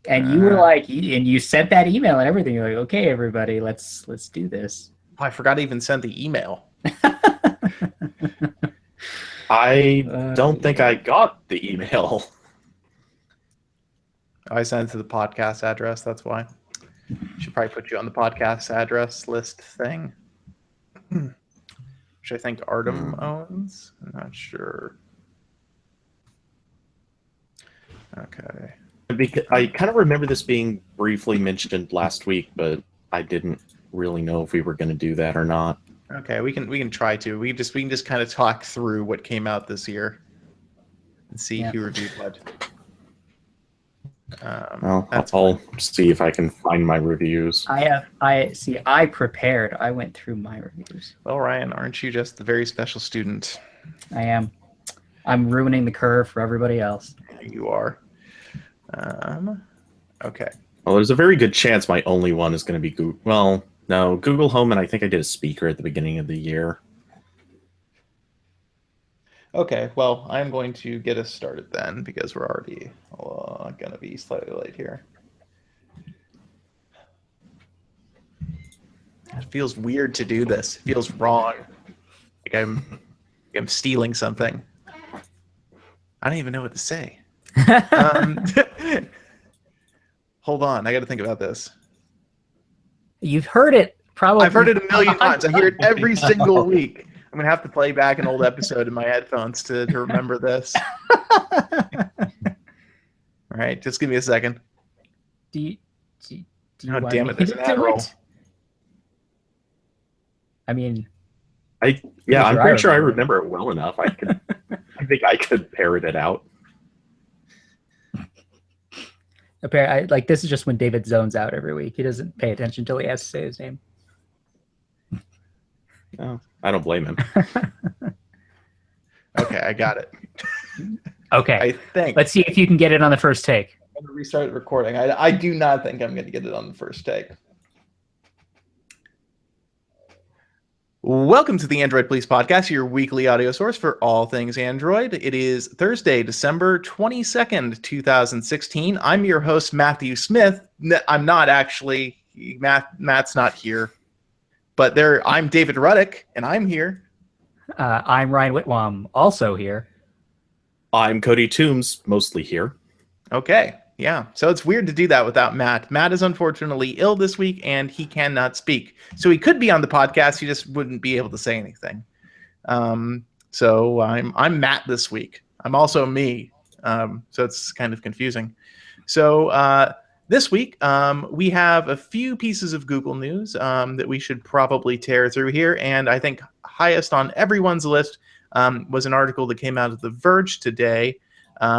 And you were like, and you sent that email and everything. You're like, okay, everybody, let's do this. I forgot to even send the email. I don't think I got the email. I sent it to the podcast address. That's why. Should probably put you on the podcast address list thing, which I think Artem owns. I'm not sure. Okay. Because I kind of remember this being briefly mentioned last week, but I didn't really know if we were going to do that or not. Okay, we can try to. We can just kind of talk through what came out this year and see who reviewed what. I'll see if I can find my reviews. I prepared. I went through my reviews. Well, Ryan, aren't you just the very special student? I am. I'm ruining the curve for everybody else. Yeah, you are. Okay. Well, there's a very good chance my only one is going to be Google. Well, no, Google Home, and I think I did a speaker at the beginning of the year. Okay, well, I'm going to get us started then because we're already going to be slightly late here. It feels weird to do this. It feels wrong. Like I'm stealing something. I don't even know what to say. Hold on, I got to think about this. You've heard it probably. I've heard it a million times. I hear it every single week. I'm gonna have to play back an old episode in my headphones to remember this. All right, just give me a second. Do you Oh, want damn it! me There's to an ad do roll. it? I mean, I'm pretty sure I remember it well enough. I think I could parrot it out. Apparently, this is just when David zones out every week. He doesn't pay attention until he has to say his name. No, I don't blame him. Okay, I got it. Okay. I think. Let's see if you can get it on the first take. I'm going to restart recording. I do not think I'm going to get it on the first take. Welcome to the Android Police Podcast, your weekly audio source for all things Android. It is Thursday, December 22nd, 2016. I'm your host, Matthew Smith. I'm not actually. Matt's not here. But I'm David Ruddick, and I'm here. I'm Ryan Whitwam, also here. I'm Cody Toombs, mostly here. Okay, yeah. So it's weird to do that without Matt. Matt is unfortunately ill this week, and he cannot speak. So he could be on the podcast, he just wouldn't be able to say anything. So I'm Matt this week. I'm also me. So it's kind of confusing. So this week, we have a few pieces of Google news that we should probably tear through here. And I think highest on everyone's list was an article that came out of The Verge today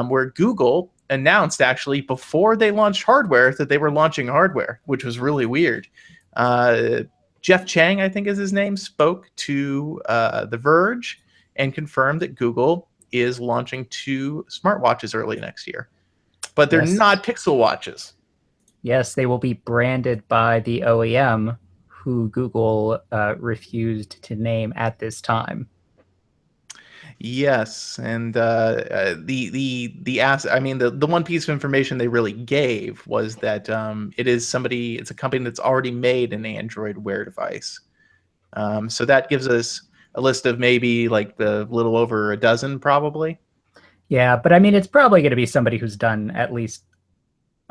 where Google announced, actually, before they launched hardware, that they were launching hardware, which was really weird. Jeff Chang, I think is his name, spoke to The Verge and confirmed that Google is launching 2 smartwatches early next year. But they're not Pixel watches. Yes, they will be branded by the OEM, who Google refused to name at this time. Yes, and the one piece of information they really gave was that it's a company that's already made an Android Wear device. So that gives us a list of maybe like the little over a dozen, probably. Yeah, but I mean, it's probably going to be somebody who's done at least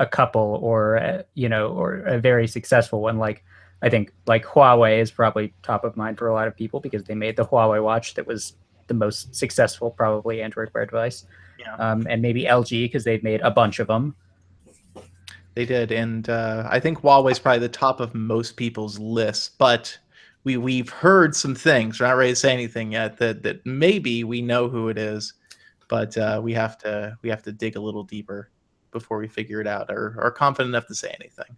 a couple, or or a very successful one. Like, I think like Huawei is probably top of mind for a lot of people because they made the Huawei watch that was the most successful probably Android Wear device. Yeah. And maybe LG because they've made a bunch of them. They did, and I think Huawei's probably the top of most people's list. But we've heard some things. We're not ready to say anything yet. That maybe we know who it is, but we have to dig a little deeper before we figure it out or are confident enough to say anything.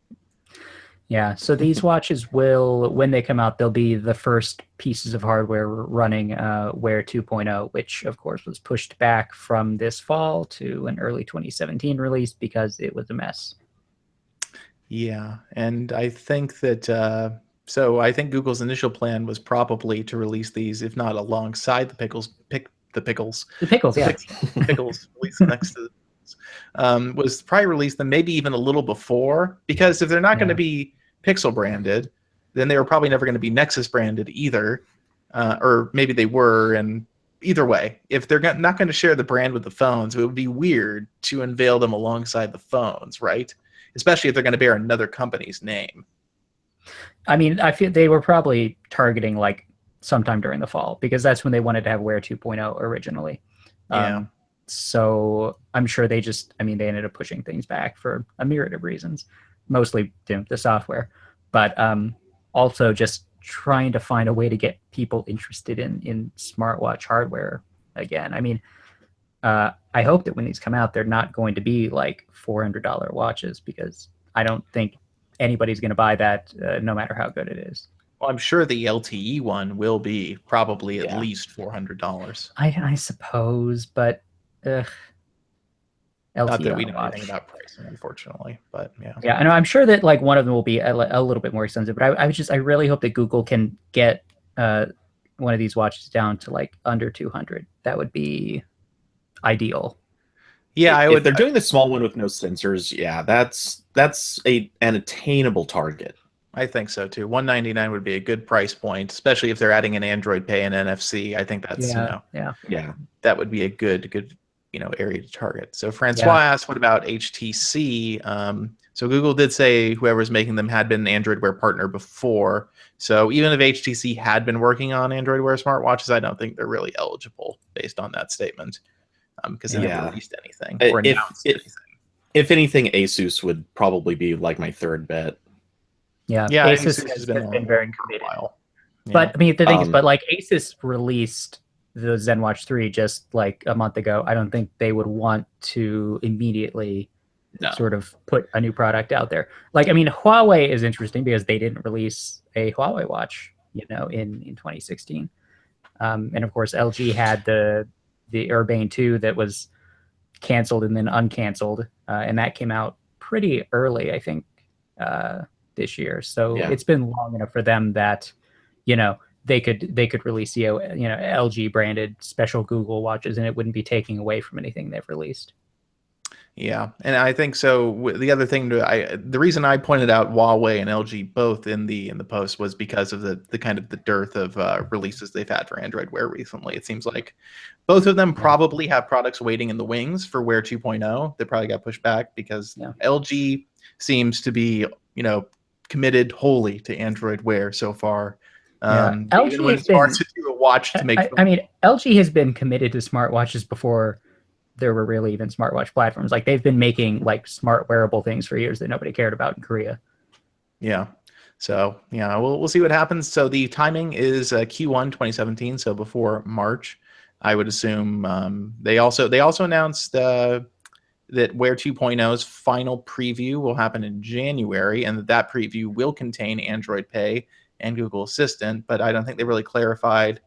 Yeah, so these watches will, when they come out, they'll be the first pieces of hardware running Wear 2.0, which, of course, was pushed back from this fall to an early 2017 release because it was a mess. Yeah, and I think that I think Google's initial plan was probably to release these, if not alongside the pickles, release them next to was probably released them maybe even a little before, because if they're not going to Yeah. be Pixel branded, then they were probably never going to be Nexus branded either, or maybe they were. And either way, if they're not going to share the brand with the phones, it would be weird to unveil them alongside the phones, right? Especially if they're going to bear another company's name. I mean, I feel they were probably targeting like sometime during the fall, because that's when they wanted to have Wear 2.0 originally. Yeah. So I'm sure they ended up pushing things back for a myriad of reasons, mostly the software, but also just trying to find a way to get people interested in smartwatch hardware again. I mean, I hope that when these come out, they're not going to be like $400 watches, because I don't think anybody's going to buy that, no matter how good it is. Well, I'm sure the LTE one will be probably at Yeah. least $400. I suppose, but Not LTE that on we a know watch. anything about pricing, unfortunately, but yeah. Yeah, I know. I'm sure that like one of them will be a little bit more expensive, but I really hope that Google can get one of these watches down to like under 200. That would be ideal. Yeah, I If would. they're doing the small one with no sensors, yeah, that's an attainable target. I think so too. $199 would be a good price point, especially if they're adding an Android Pay and NFC. I think that's Yeah. Yeah. that would be a good area to target. So Francois Yeah. asked, what about HTC? So Google did say whoever's making them had been an Android Wear partner before. So even if HTC had been working on Android Wear smartwatches, I don't think they're really eligible based on that statement, because they never Yeah. released anything If- or announced anything. If anything, Asus would probably be like my third bet. Yeah. Yeah, Asus Asus has been very committed. for a while. Yeah. But I mean, the thing is, Um, but like Asus released the ZenWatch 3 just like a month ago. I don't think they would want to immediately No. sort of put a new product out there. Like, I mean, Huawei is interesting because they didn't release a Huawei watch, in 2016. And of course, LG had the Urbane 2 that was canceled and then uncanceled, and that came out pretty early, I think, this year. So Yeah. it's been long enough for them that, they could release LG branded special Google watches, and it wouldn't be taking away from anything they've released. Yeah, and I think so. The other thing, the reason I pointed out Huawei and LG both in the post was because of the kind of the dearth of releases they've had for Android Wear recently. It seems like both of them probably have products waiting in the wings for Wear 2.0. They probably got pushed back because LG seems to be committed wholly to Android Wear so far. LG even when has it's hard been- to do a watch to make. I mean, LG has been committed to smartwatches before there were really even smartwatch platforms. Like, they've been making like smart wearable things for years that nobody cared about in Korea. Yeah. So yeah, we'll see what happens. So the timing is Q1 2017, so before March, I would assume. They also announced that Wear 2.0's final preview will happen in January, and that preview will contain Android Pay and Google Assistant. But I don't think they really clarified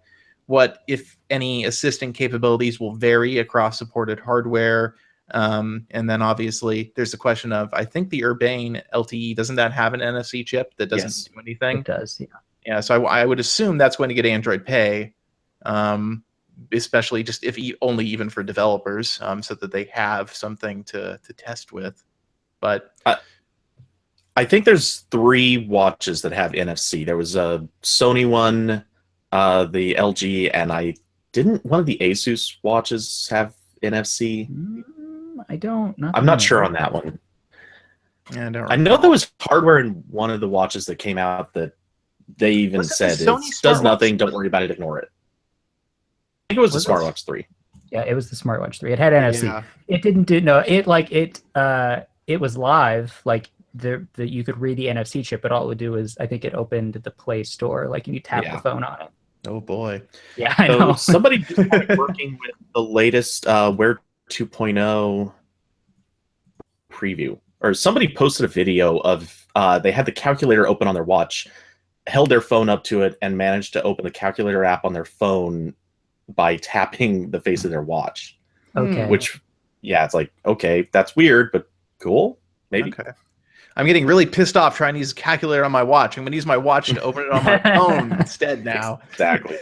what, if any, assistant capabilities will vary across supported hardware. And then obviously there's the question of, I think the Urbane LTE, doesn't that have an NFC chip that doesn't do anything? It does, yeah. Yeah, so I would assume that's going to get Android Pay, especially just only even for developers, so that they have something to test with. But I think there's 3 watches that have NFC. There was a Sony one, the LG, and one of the Asus watches have NFC? I'm not sure on that one. Yeah, I know there was hardware in one of the watches that came out that they even said it does nothing, don't worry about it, ignore it. I think it was the Smartwatch 3. Yeah, it was the Smartwatch 3. It had NFC. Yeah. It didn't do it was live, like you could read the NFC chip, but all it would do is, I think it opened the Play Store, like you tap the phone on it. Oh boy. Yeah, I know. Somebody just started working with the latest Wear 2.0 preview, or somebody posted a video of they had the calculator open on their watch, held their phone up to it, and managed to open the calculator app on their phone by tapping the face of their watch. Okay. Which, yeah, it's like, okay, that's weird, but cool, maybe. Okay. I'm getting really pissed off trying to use a calculator on my watch. I'm going to use my watch to open it on my phone instead now. Exactly.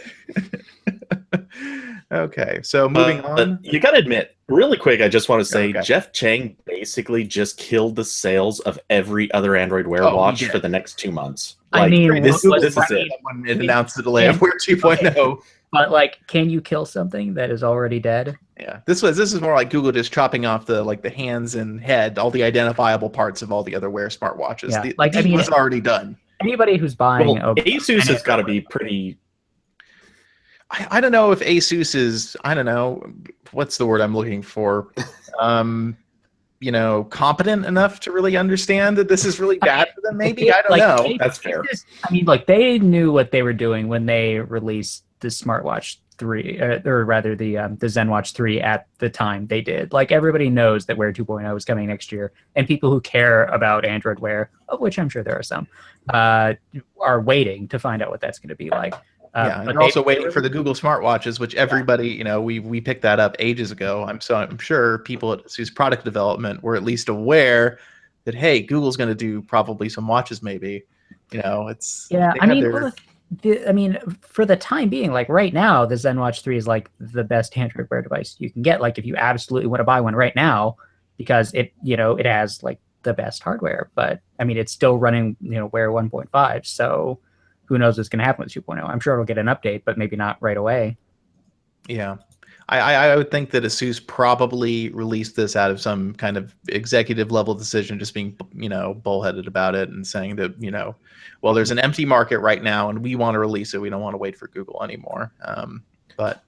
Okay, so moving on. You got to admit, really quick, I just want to say Okay. Jeff Chang basically just killed the sales of every other Android Wear Oh, he watch did. for the next 2 months. I mean, this is it. When it announced the delay of Wear 2.0. Okay. But like, can you kill something that is already dead? Yeah, this is more like Google just chopping off the hands and head, all the identifiable parts of all the other Wear smartwatches. Yeah, The like, I deed mean, was already done. Anybody who's buying Well, Asus has got to be pretty. I don't know if Asus is, I don't know, what's the word I'm looking for? Competent enough to really understand that this is really bad for them, maybe? I don't know. That's fair. They knew what they were doing when they released the smartwatch 3, or rather the ZenWatch 3 at the time they did. Like, everybody knows that Wear 2.0 is coming next year, and people who care about Android Wear, of which I'm sure there are some, are waiting to find out what that's going to be like. And they're also waiting for the Google smartwatches, which everybody, we picked that up ages ago. I'm sure people at ASUS product development were at least aware that, hey, Google's going to do probably some watches, maybe. It's for the time being, like right now, the ZenWatch 3 is like the best Android Wear device you can get. Like, if you absolutely want to buy one right now, because it has like the best hardware, but I mean, it's still running Wear 1.5, so who knows what's going to happen with 2.0. I'm sure it'll get an update, but maybe not right away. Yeah. I would think that ASUS probably released this out of some kind of executive level decision, just being, bullheaded about it and saying that, well, there's an empty market right now and we want to release it. We don't want to wait for Google anymore. But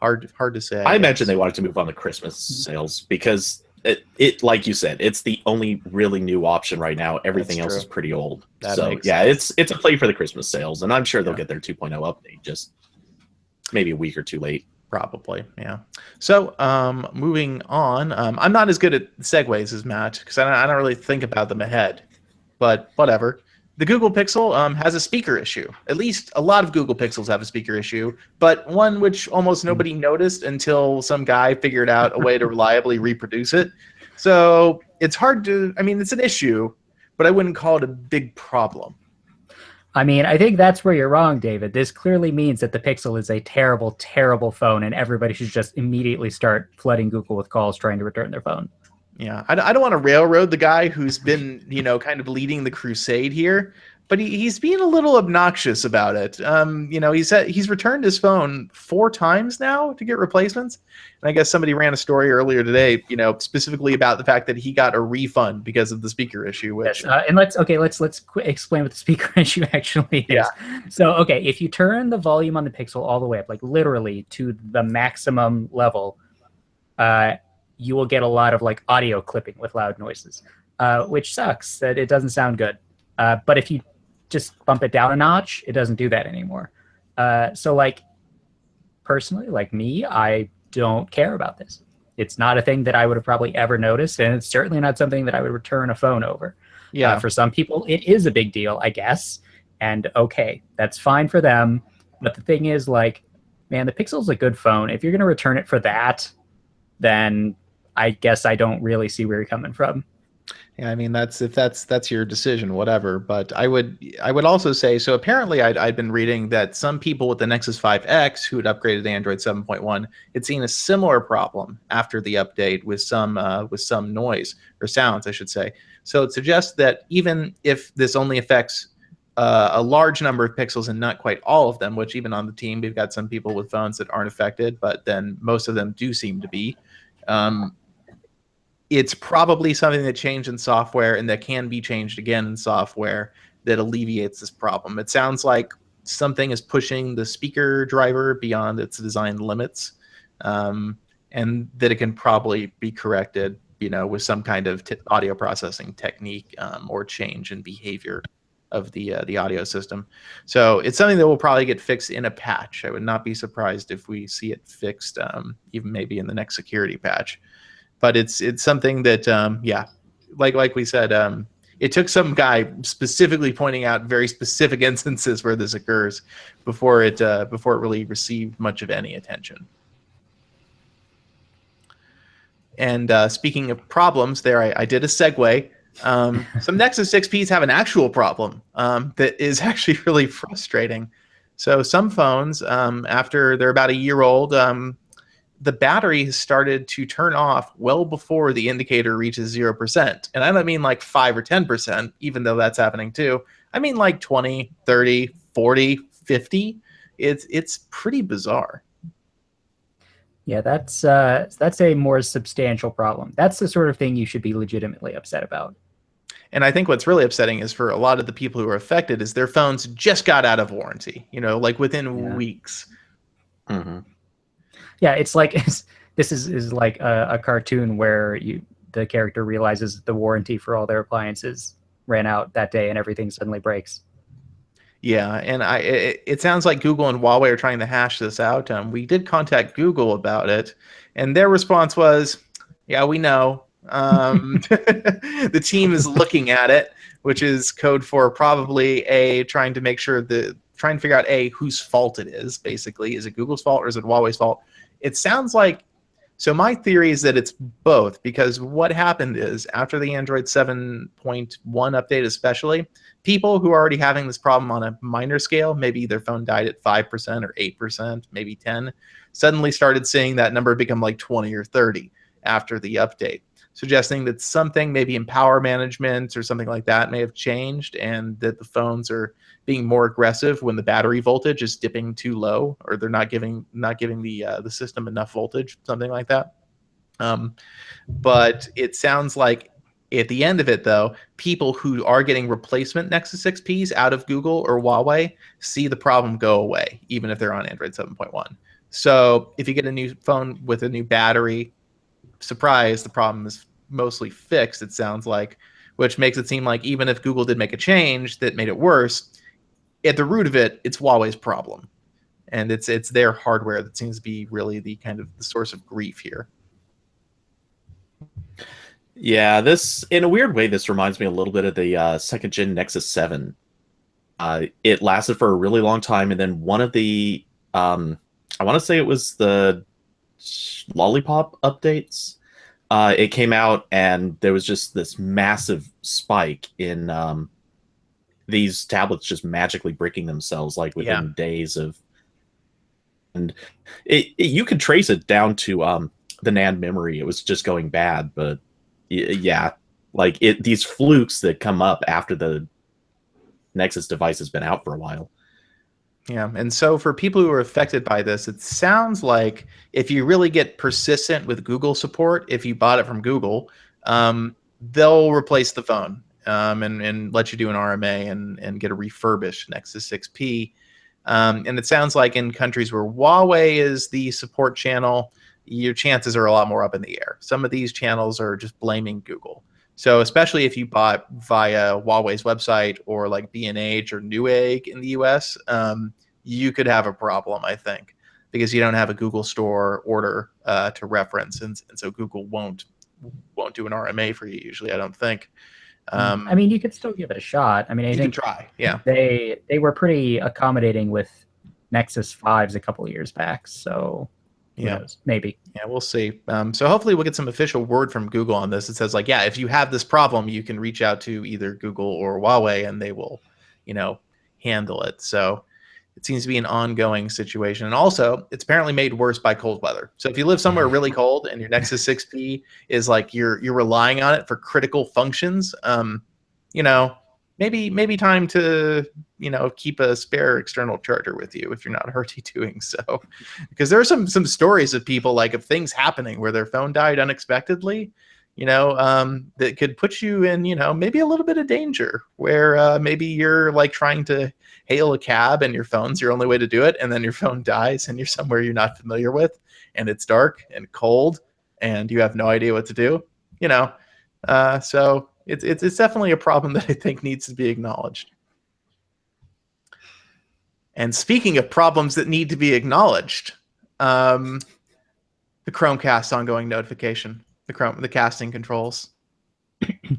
hard to say. I imagine they wanted to move on to Christmas sales because it like you said, it's the only really new option right now. Everything else is pretty old. So yeah, it's a play for the Christmas sales, and I'm sure they'll get their 2.0 update just maybe a week or two late. Probably, yeah. So moving on, I'm not as good at segues as Matt because I don't really think about them ahead, but whatever. The Google Pixel has a speaker issue. At least a lot of Google Pixels have a speaker issue, but one which almost nobody noticed until some guy figured out a way to reliably reproduce it. So it's hard to, it's an issue, but I wouldn't call it a big problem. I mean, I think that's where you're wrong, David. This clearly means that the Pixel is a terrible, terrible phone, and everybody should just immediately start flooding Google with calls trying to return their phone. Yeah, I don't want to railroad the guy who's been, kind of leading the crusade here, but he's being a little obnoxious about it. He said he's returned his phone 4 times now to get replacements. And I guess somebody ran a story earlier today, specifically about the fact that he got a refund because of the speaker issue. Which and let's explain what the speaker issue actually is. Yeah. So, okay, if you turn the volume on the Pixel all the way up, like literally to the maximum level, you will get a lot of like audio clipping with loud noises, which sucks that it doesn't sound good. But if you just bump it down a notch, it doesn't do that anymore. So like personally, like me, I don't care about this. It's not a thing that I would have probably ever noticed, and it's certainly not something that I would return a phone over. Yeah. For some people, it is a big deal, I guess. And okay, that's fine for them. But the thing is, like, man, the Pixel's a good phone. If you're going to return it for that, then I guess I don't really see where you're coming from. Yeah, that's your decision, whatever. But I would also say, so apparently I'd been reading that some people with the Nexus 5X who had upgraded to Android 7.1 had seen a similar problem after the update with some noise or sounds, I should say. So it suggests that even if this only affects a large number of pixels and not quite all of them, which even on the team we've got some people with phones that aren't affected, but then most of them do seem to be. It's probably something that changed in software and that can be changed again in software that alleviates this problem. It sounds like something is pushing the speaker driver beyond its design limits, and that it can probably be corrected, with some kind of audio processing technique or change in behavior of the audio system. So it's something that will probably get fixed in a patch. I would not be surprised if we see it fixed, even maybe in the next security patch. But it's something that, like we said, it took some guy specifically pointing out very specific instances where this occurs before it really received much of any attention. And speaking of problems, there I did a segue. Some Nexus 6Ps have an actual problem that is actually really frustrating. So some phones, after they're about a year old, the battery has started to turn off well before the indicator reaches 0%. And I don't mean like 5 or 10%, even though that's happening too. I mean like 20, 30, 40, 50. It's pretty bizarre. Yeah, that's a more substantial problem. That's the sort of thing you should be legitimately upset about. And I think what's really upsetting is for a lot of the people who are affected is their phones just got out of warranty, like within weeks. Mm-hmm. Yeah, it's like this is like a cartoon where the character realizes the warranty for all their appliances ran out that day and everything suddenly breaks. Yeah, and it sounds like Google and Huawei are trying to hash this out. We did contact Google about it, and their response was, "Yeah, we know. The team is looking at it," which is code for probably trying to figure out whose fault it is. Basically, is it Google's fault or is it Huawei's fault? It sounds like. So my theory is that it's both, because what happened is after the Android 7.1 update, especially, people who are already having this problem on a minor scale, maybe their phone died at 5% or 8%, maybe 10, suddenly started seeing that number become like 20 or 30 after the update, suggesting that something maybe in power management or something like that may have changed, and that the phones are being more aggressive when the battery voltage is dipping too low, or they're not giving the system enough voltage, something like that. But it sounds like at the end of it, though, people who are getting replacement Nexus 6Ps out of Google or Huawei see the problem go away, even if they're on Android 7.1. So if you get a new phone with a new battery, surprise, the problem is mostly fixed, it sounds like, which makes it seem like even if Google did make a change that made it worse, at the root of it, it's Huawei's problem. And it's their hardware that seems to be really the kind of the source of grief here. Yeah, this, in a weird way, this reminds me a little bit of the second gen Nexus 7. It lasted for a really long time, and then one of the, I want to say it was the Lollipop updates. It came out, and there was just this massive spike in these tablets just magically breaking themselves, like within days of. And you could trace it down to the NAND memory. It was just going bad, but yeah, like these flukes that come up after the Nexus device has been out for a while. Yeah, and so for people who are affected by this, it sounds like if you really get persistent with Google support, if you bought it from Google, they'll replace the phone and let you do an RMA and get a refurbished Nexus 6P. And it sounds like in countries where Huawei is the support channel, your chances are a lot more up in the air. Some of these channels are just blaming Google. So especially if you bought via Huawei's website or like B&H or Newegg in the US, you could have a problem, I think, because you don't have a Google Store order to reference, and so Google won't do an RMA for you usually, I don't think. I mean, you could still give it a shot. I mean, I think can try. Yeah, they were pretty accommodating with Nexus 5s a couple of years back, so who knows? Maybe. Yeah, we'll see. So hopefully we'll get some official word from Google on this. It says like, yeah, if you have this problem, you can reach out to either Google or Huawei, and they will, handle it. So it seems to be an ongoing situation. And also, it's apparently made worse by cold weather. So if you live somewhere really cold and your Nexus 6P is like you're relying on it for critical functions, maybe time to keep a spare external charger with you if you're not already doing so, because there are some stories of people, like, of things happening where their phone died unexpectedly, that could put you in maybe a little bit of danger, where maybe you're like trying to hail a cab and your phone's your only way to do it, and then your phone dies and you're somewhere you're not familiar with, and it's dark and cold and you have no idea what to do. So it's definitely a problem that I think needs to be acknowledged. And speaking of problems that need to be acknowledged, the Chromecast ongoing notification, the casting controls.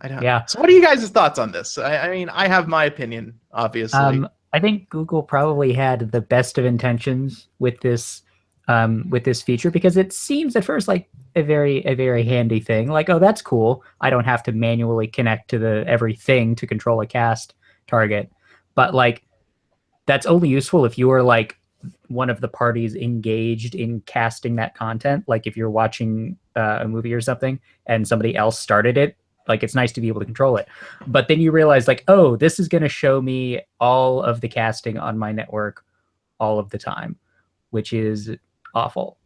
I don't. Yeah. So what are you guys' thoughts on this? I mean, I have my opinion, obviously. I think Google probably had the best of intentions with this feature, because it seems at first like a very handy thing. Like, oh, that's cool. I don't have to manually connect to everything to control a cast target. But like, that's only useful if you are like one of the parties engaged in casting that content. Like if you're watching a movie or something and somebody else started it, like it's nice to be able to control it. But then you realize like, oh, this is going to show me all of the casting on my network all of the time, which is awful.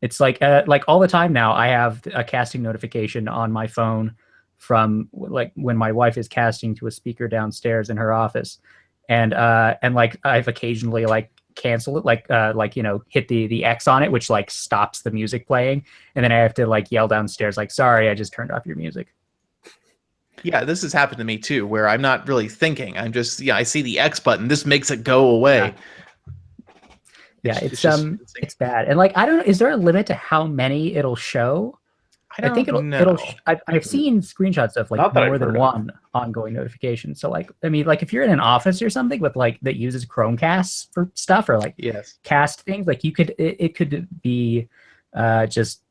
It's like all the time now I have a casting notification on my phone from like when my wife is casting to a speaker downstairs in her office. And like I've occasionally like cancel it, like you know, hit the X on it, which like stops the music playing, and then I have to like yell downstairs like, sorry, I just turned off your music. Yeah, this has happened to me too, where I'm not really thinking. I'm just, yeah, I see the X button. This makes it go away. Yeah, It's just, it's bad. And like I don't know, is there a limit to how many it'll show? I I think don't it'll know. I've seen screenshots of like Not that I've more than heard of. one ongoing notification. So like I mean like if you're in an office or something with like that uses Chromecasts for stuff or like Yes. cast things, like you could it could be just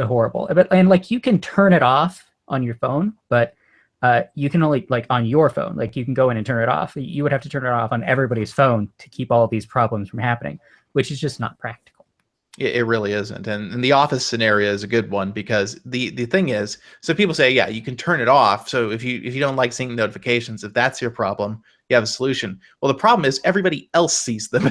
horrible. But and like you can turn it off on your phone, but you can only like on your phone, like you can go in and turn it off. You would have to turn it off on everybody's phone to keep all of these problems from happening, which is just not practical. It really isn't. And the office scenario is a good one because the thing is, so people say, yeah, you can turn it off. So if you don't like seeing notifications, if that's your problem, you have a solution. Well, the problem is everybody else sees them.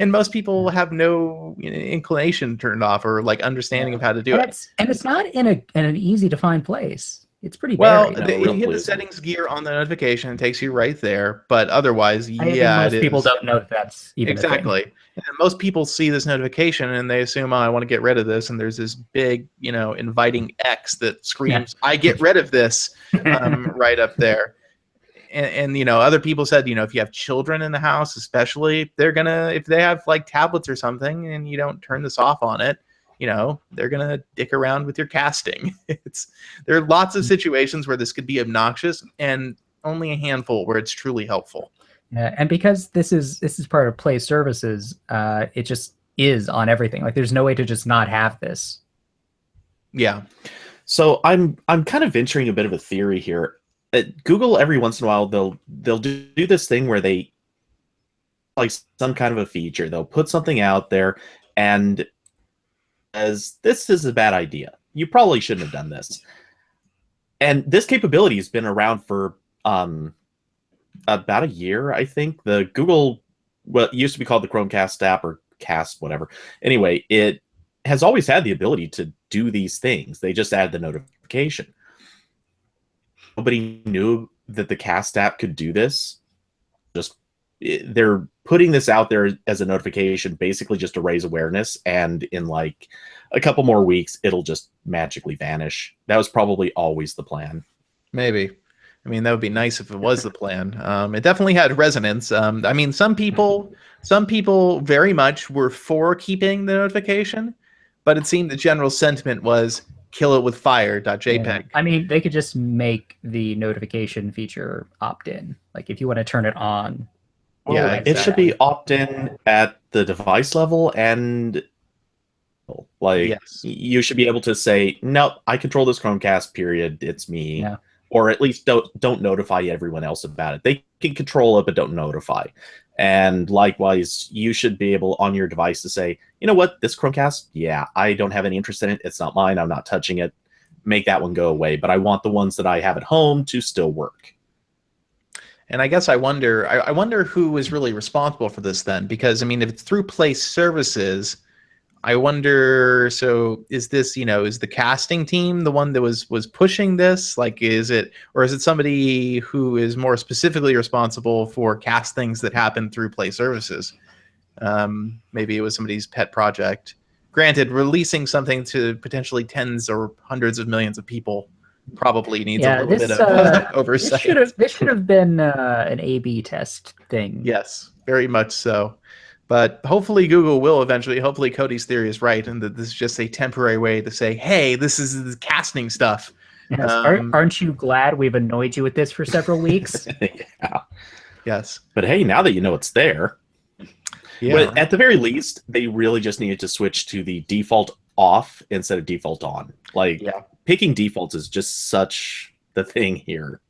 And most people have no inclination to turn it off or like understanding of how to do And it. it's not in an easy to find place. It's pretty Well, buried. No, you real hit the please. settings gear on the notification, it takes you right there. But otherwise, I think yeah, it most people is. don't know that that's even a thing. Exactly. And most people see this notification and they assume, oh, I want to get rid of this. And there's this big, inviting X that screams, I get rid of this, right up there. And other people said, if you have children in the house, especially, they're going to, if they have like tablets or something and you don't turn this off on it, they're going to dick around with your casting. There are lots of situations where this could be obnoxious and only a handful where it's truly helpful. Yeah, and because this is part of Play Services, it just is on everything. Like, there's no way to just not have this. Yeah. So I'm kind of venturing a bit of a theory here. At Google, every once in a while, they'll do this thing where they like some kind of a feature. They'll put something out there, and as this is a bad idea. You probably shouldn't have done this. And this capability has been around for about a year, I think. The Google, what used to be called the Chromecast app or Cast, whatever. Anyway, it has always had the ability to do these things. They just added the notification. Nobody knew that the Cast app could do this. They're putting this out there as a notification, basically just to raise awareness. And in like a couple more weeks, it'll just magically vanish. That was probably always the plan. Maybe. I mean, that would be nice if it was the plan. It definitely had resonance. I mean, some people very much were for keeping the notification, but it seemed the general sentiment was kill it with fire.jpg. Yeah. I mean, they could just make the notification feature opt-in. Like, if you want to turn it on. Well, Yeah, it should be opt-in at the device level, and like Yes. you should be able to say, no, I control this Chromecast, period. It's me. Yeah. Or at least don't notify everyone else about it. They can control it, but don't notify. And likewise, you should be able on your device to say, you know what, this Chromecast, yeah, I don't have any interest in it. It's not mine. I'm not touching it. Make that one go away. But I want the ones that I have at home to still work. And I guess I wonder who is really responsible for this then, because I mean, if it's through Play Services, I wonder. So is this, is the casting team the one that was pushing this? Like, is it somebody who is more specifically responsible for castings that happen through Play Services? Maybe it was somebody's pet project. Granted, releasing something to potentially tens or hundreds of millions of people probably needs a little bit of oversight. This should have been an A/B test thing. Yes, very much so. But hopefully Google will eventually, hopefully Cody's theory is right, and that this is just a temporary way to say, hey, this is the casting stuff. Yes. Aren't you glad we've annoyed you with this for several weeks? Yeah. Yes. But hey, now that you know it's there, but at the very least, they really just needed to switch to the default off instead of default on. Like, picking defaults is just such the thing here.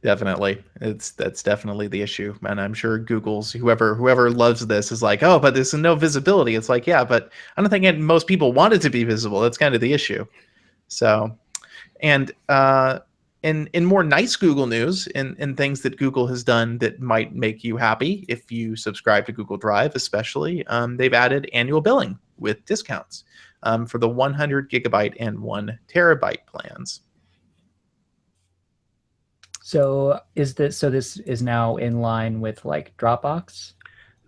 Definitely. That's definitely the issue. And I'm sure Google's whoever loves this is like, oh, but there's no visibility. It's like, yeah, but I don't think most people want it to be visible. That's kind of the issue. So, and in more nice Google news, in things that Google has done that might make you happy if you subscribe to Google Drive, especially, they've added annual billing with discounts for the 100 gigabyte and 1 terabyte plans. So this is now in line with like Dropbox?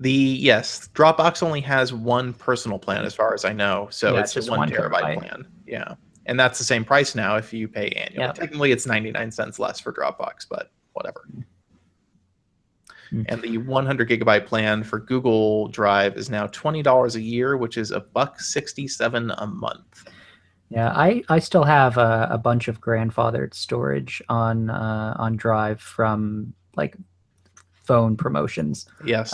Yes, Dropbox only has one personal plan as far as I know, so Yeah, it's it's the just one one terabyte terabyte. plan. Yeah, and that's the same price now if you pay annually. Yeah. Technically, it's 99 cents less for Dropbox, but whatever. Mm. And the 100 gigabyte plan for Google Drive is now $20 a year, which is $1.67 a month. Yeah, I still have a bunch of grandfathered storage on Drive from like phone promotions. Yes.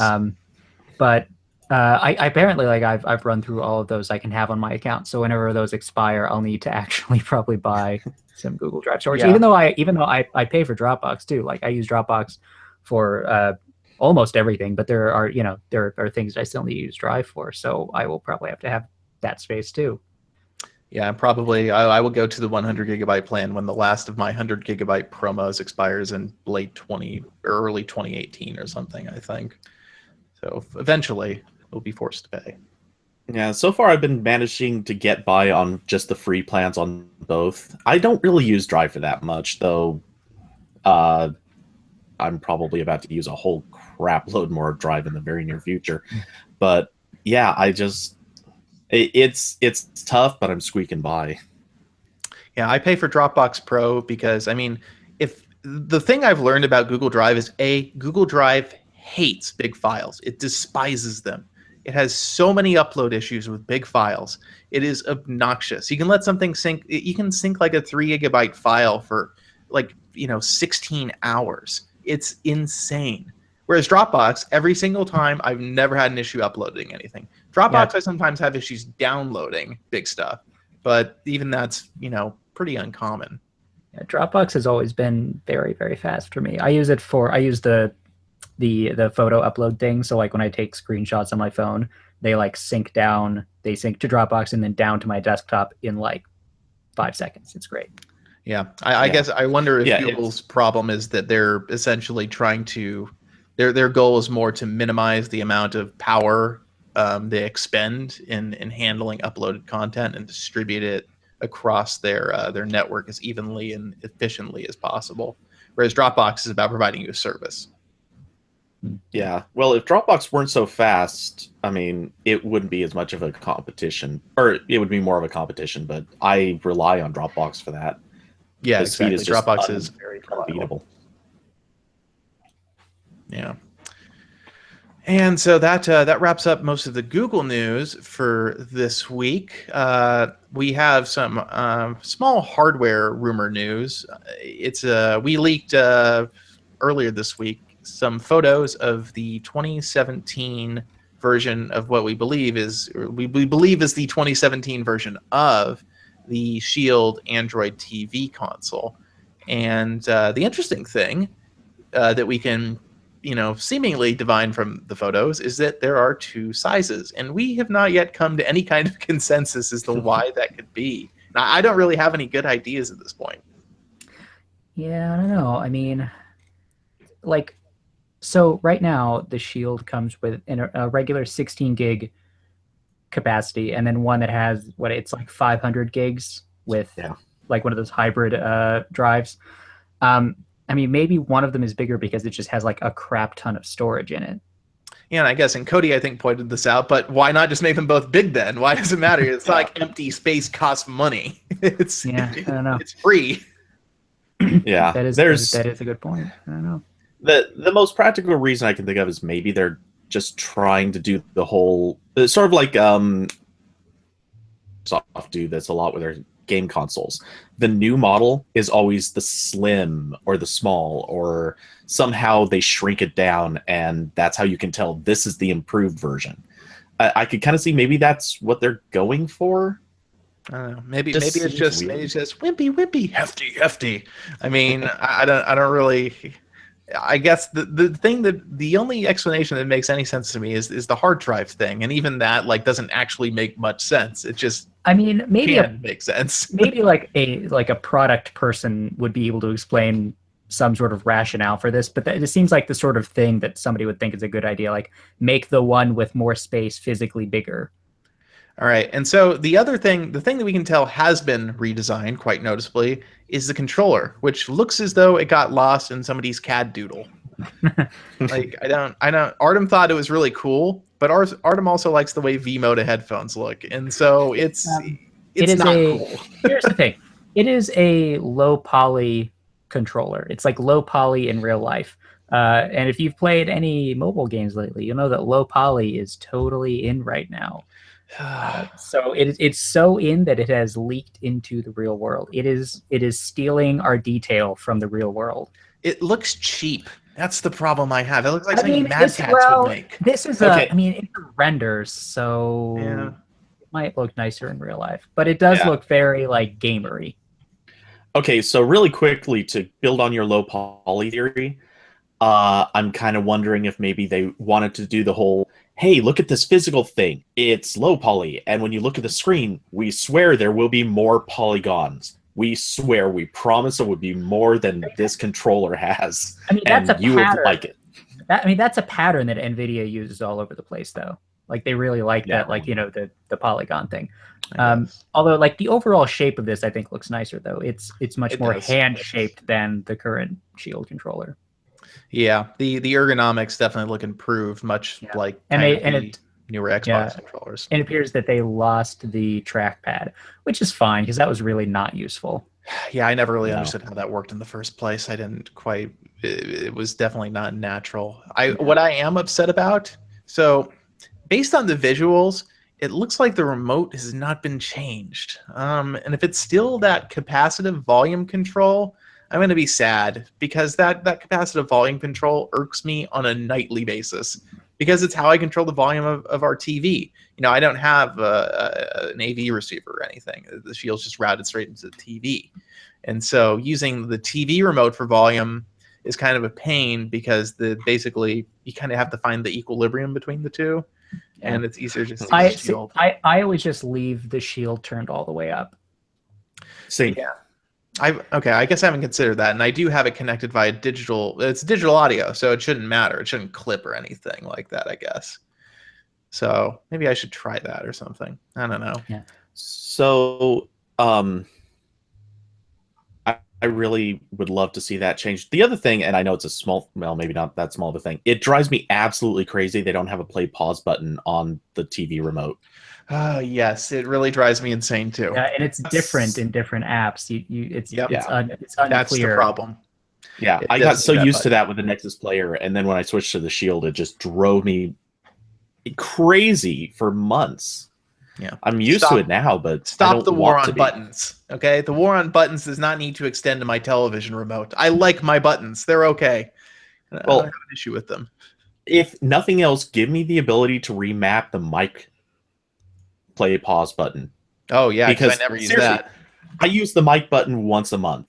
But I apparently like I've run through all of those I can have on my account. So whenever those expire, I'll need to actually probably buy some Google Drive storage. Yeah. Even though I pay for Dropbox too. Like I use Dropbox for almost everything, but there are there are things I still need to use Drive for. So I will probably have to have that space too. Yeah, probably. I will go to the 100 gigabyte plan when the last of my 100 gigabyte promos expires in early 2018 or something, I think. So eventually, we'll be forced to pay. Yeah, so far I've been managing to get by on just the free plans on both. I don't really use Drive for that much, though. I'm probably about to use a whole crap load more of Drive in the very near future. But yeah, it's tough, but I'm squeaking by. Yeah, I pay for Dropbox Pro because, I mean, if the thing I've learned about Google Drive is Google Drive hates big files. It despises them. It has so many upload issues with big files. It is obnoxious. You can let something sync. You can sync like a 3 gigabyte file for like 16 hours. It's insane. Whereas Dropbox, every single time, I've never had an issue uploading anything. Dropbox, Yeah. I sometimes have issues downloading big stuff, but even that's pretty uncommon. Yeah, Dropbox has always been very, very fast for me. I use the photo upload thing. So like when I take screenshots on my phone, they sync to Dropbox and then down to my desktop in like 5 seconds. It's great. Yeah, I guess I wonder if Yeah, Google's problem is that they're essentially trying to their goal is more to minimize the amount of power they expend in handling uploaded content and distribute it across their network as evenly and efficiently as possible. Whereas Dropbox is about providing you a service. Yeah. Well, if Dropbox weren't so fast, I mean, it wouldn't be as much of a competition, or it would be more of a competition, but I rely on Dropbox for that. Yeah, The speed exactly. is just Dropbox is very reliable. unbeatable. Yeah. And so that wraps up most of the Google news for this week. We have some small hardware rumor news. We leaked earlier this week some photos of the 2017 version of what we believe is the 2017 version of the Shield Android TV console. And the interesting thing that we can seemingly divine from the photos is that there are two sizes, and we have not yet come to any kind of consensus as to why that could be. Now, I don't really have any good ideas at this point. Yeah, I don't know. I mean, like, so right now the Shield comes with a regular 16 gig capacity, and then one that has it's like 500 gigs with like one of those hybrid drives. I mean, maybe one of them is bigger because it just has like a crap ton of storage in it. Yeah, and I guess, and Cody, I think, pointed this out, but why not just make them both big then? Why does it matter? It's not like empty space costs money. I don't know. It's free. Yeah, that is a good point. I don't know. The most practical reason I can think of is maybe they're just trying to do the whole sort of like Microsoft do this a lot with their game consoles. The new model is always the slim or the small, or somehow they shrink it down, and that's how you can tell this is the improved version. I could kind of see maybe that's what they're going for. I don't know. Maybe Just it's seems just weird. maybe it's just wimpy, hefty. I mean, I don't really. I guess the only explanation that makes any sense to me is the hard drive thing, and even that like doesn't actually make much sense. It just I mean, can make sense. maybe like a product person would be able to explain some sort of rationale for this, but it seems like the sort of thing that somebody would think is a good idea, like make the one with more space physically bigger. All right, and so the thing that we can tell has been redesigned quite noticeably is the controller, which looks as though it got lost in somebody's CAD doodle. Like I don't. Artem thought it was really cool, but Artem also likes the way V-Moda headphones look, and so It it's is not a cool. Here's the thing. It is a low poly controller. It's like low poly in real life. And if you've played any mobile games lately, you'll know that low poly is totally in right now. So it's so in that it has leaked into the real world. It is stealing our detail from the real world. It looks cheap. That's the problem I have. It looks like I something mean, Mad Cats would make. this is Okay. it's renders, so Yeah. it might look nicer in real life, but it does Yeah. look very like gamery. Okay, so really quickly to build on your low poly theory, I'm kind of wondering if maybe they wanted to do the whole, hey, look at this physical thing. It's low poly, and when you look at the screen, we swear there will be more polygons. We swear, we promise it would be more than this controller has. I mean, that's and a you would pattern. like it. That's a pattern that NVIDIA uses all over the place, though. Like they really like Yeah. that, like the polygon thing. I guess. Although, like the overall shape of this, I think looks nicer though. It's much It more does. hand shaped than the current Shield controller. Yeah, the ergonomics definitely look improved, much Yeah. like And kind they- of and the it- newer Xbox yeah. controllers. And it appears that they lost the trackpad, which is fine because that was really not useful. Yeah, I never really No. understood how that worked in the first place. I didn't quite. It was definitely not natural. Yeah. What I am upset about. So, based on the visuals, it looks like the remote has not been changed. And if it's still that capacitive volume control, I'm going to be sad because that capacitive volume control irks me on a nightly basis because it's how I control the volume of our TV. You know, I don't have an AV receiver or anything. The Shield's just routed straight into the TV. And so using the TV remote for volume is kind of a pain because basically you kind of have to find the equilibrium between the two. Yeah. And it's easier just to use Shield. I always just leave the Shield turned all the way up. Same. Yeah. I guess I haven't considered that, and I do have it connected via digital. It's digital audio, so it shouldn't matter. It shouldn't clip or anything like that, I guess. So maybe I should try that or something. I don't know. Yeah. So, I really would love to see that change. The other thing, and I know it's a small, well, maybe not that small of a thing. It drives me absolutely crazy. They don't have a play pause button on the TV remote. Yes, it really drives me insane too. Yeah, and it's different in different apps. It's unclear. That's the problem. Yeah, It I got doesn't so do that used to button. that with the Nexus player, and then when I switched to the Shield, it just drove me crazy for months. Yeah, I'm used to it now, but I stop don't the war want on to be. buttons. Okay, the war on buttons does not need to extend to my television remote. I like my buttons; they're okay. I Well, don't have an issue with them. If nothing else, give me the ability to remap the mic play pause button. Oh yeah, because Because I never use seriously, that. I use the mic button once a month,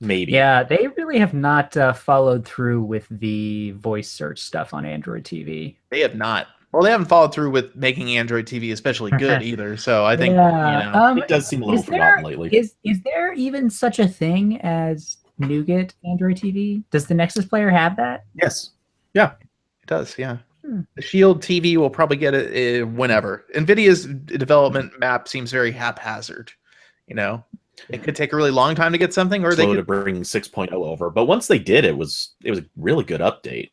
maybe. Yeah, they really have not followed through with the voice search stuff on Android TV. They have not. Well, they haven't followed through with making Android TV especially good either. So I think It does seem a little forgotten lately. Is there even such a thing as Nougat Android TV? Does the Nexus player have that? Yes. it does. Yeah. The Shield TV will probably get it whenever. NVIDIA's development map seems very haphazard. You know, it could take a really long time to get something, or they Slow could to bring 6.0 over, but once they did, it was a really good update.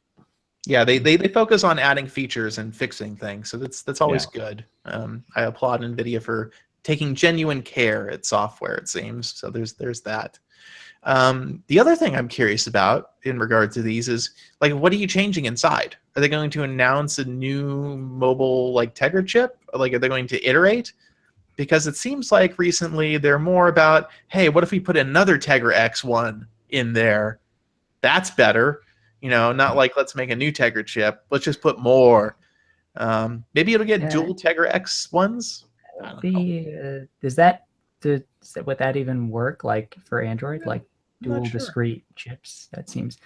Yeah, they focus on adding features and fixing things, so that's always good. I applaud NVIDIA for taking genuine care at software. It seems so. There's that. The other thing I'm curious about in regard to these is like, what are you changing inside? Are they going to announce a new mobile like Tegra chip? Like, are they going to iterate? Because it seems like recently they're more about, hey, what if we put another Tegra X1 in there? That's better. You know, not like let's make a new Tegra chip. Let's just put more. Maybe it'll get dual Tegra X1s. Is that would that even work like for Android? Like I'm not dual sure. discrete chips? That seems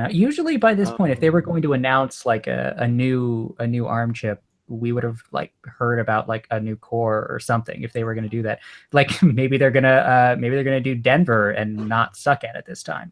usually by this point, if they were going to announce like a new ARM chip, we would have like heard about like a new core or something if they were going to do that. Like maybe they're gonna do Denver and not suck at it this time.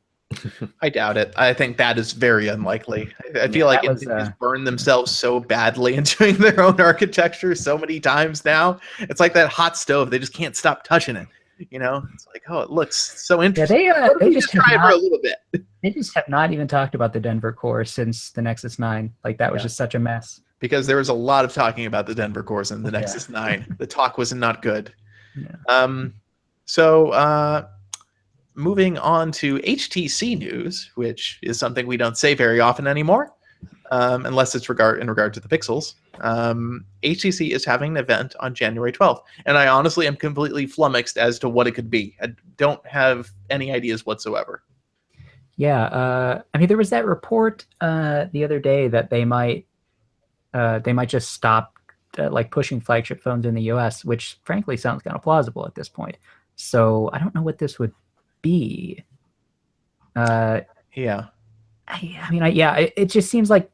I doubt it. I think that is very unlikely. I feel Yeah, like that was NVIDIA's burned themselves so badly in doing their own architecture so many times now. It's like that hot stove; they just can't stop touching it. You know, it's like, oh, it looks so yeah interesting. they What if they we just just have try it for a not little bit? they just have not even talked about the Denver core since the Nexus 9. Like that was Yeah. just such a mess. Because there was a lot of talking about the Denver cores in the Yeah. Nexus 9. The talk was not good. Yeah. So moving on to HTC news, which is something we don't say very often anymore, unless it's in regard to the Pixels. HTC is having an event on January 12th, and I honestly am completely flummoxed as to what it could be. I don't have any ideas whatsoever. Yeah, I mean, there was that report the other day that they might just stop like pushing flagship phones in the U.S., which frankly sounds kind of plausible at this point. So I don't know what this would be. Yeah. I mean, yeah, it just seems like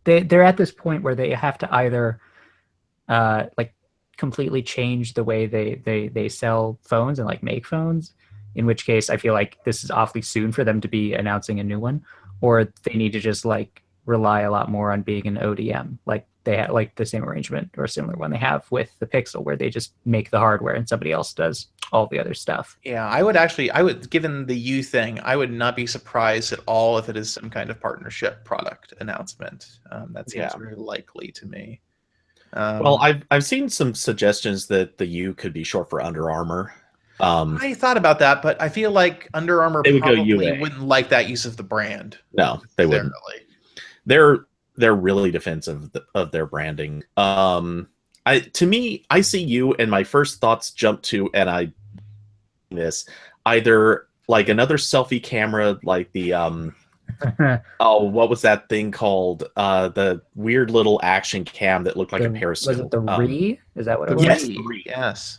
they're at this point where they have to either like completely change the way they sell phones and like make phones, in which case I feel like this is awfully soon for them to be announcing a new one, or they need to just like rely a lot more on being an ODM, like they have like the same arrangement or similar one they have with the Pixel, where they just make the hardware and somebody else does all the other stuff. Yeah, given the U thing, I would not be surprised at all if it is some kind of partnership product announcement. That seems very likely to me. Well, I've seen some suggestions that the U could be short for Under Armour. I thought about that, but I feel like Under Armour They would go probably UA. wouldn't like that use of the brand. No, they wouldn't. They're really defensive of their branding. To me, I see U, and my first thoughts jump to, and this either like another selfie camera, like the oh, what was that thing called? The weird little action cam that looked like a periscope. Was it the Re? Is that what it The was? Yes, Re, yes.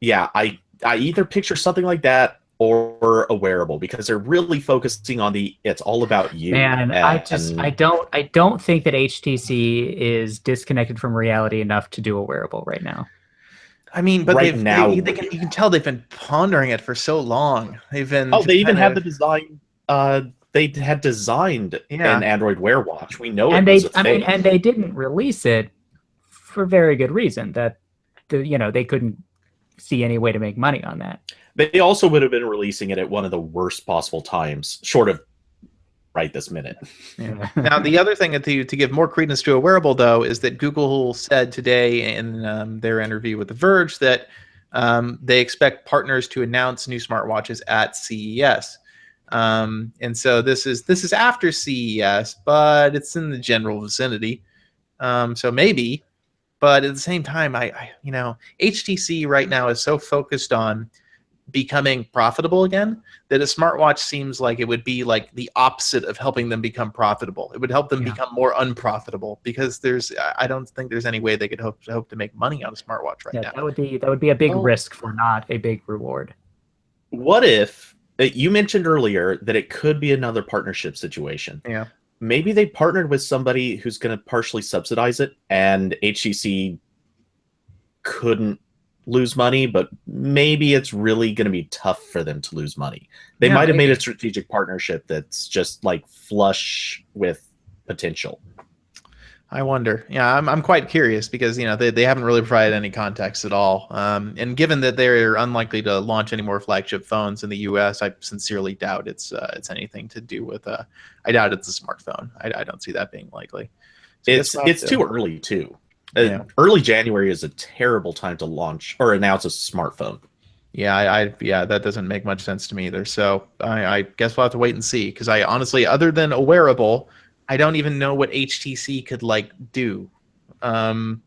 Yeah, I either picture something like that or a wearable, because they're really focusing on it's all about you. Man, I don't think that HTC is disconnected from reality enough to do a wearable right now. I mean, but right now you can tell they've been pondering it for so long. They've been they even had the design. They had designed an Android Wear watch. We know, and it was a thing. and they didn't release it for very good reason. That they couldn't see any way to make money on that. They also would have been releasing it at one of the worst possible times, short of right this minute. Yeah. Now, the other thing to give more credence to a wearable, though, is that Google said today in their interview with The Verge that they expect partners to announce new smartwatches at CES. And so this is after CES, but it's in the general vicinity. So maybe, but at the same time, HTC right now is so focused on becoming profitable again that a smartwatch seems like it would be like the opposite of helping them become profitable. It would help them become more unprofitable, because I don't think there's any way they could hope to make money on a smartwatch right now. That would be a big risk for not a big reward. What if you mentioned earlier that it could be another partnership situation? Yeah. Maybe they partnered with somebody who's going to partially subsidize it, and HTC couldn't lose money, but maybe it's really going to be tough for them to lose money. They might have made a strategic partnership that's just like flush with potential. I wonder. Yeah, I'm quite curious, because they haven't really provided any context at all. And given that they're unlikely to launch any more flagship phones in the U.S., I sincerely doubt it's anything to do with. I doubt it's a smartphone. I don't see that being likely. So it's too early too. Early January is a terrible time to launch or announce a smartphone. Yeah, that doesn't make much sense to me either. So I guess we'll have to wait and see, because I honestly, other than a wearable, I don't even know what HTC could do. I don't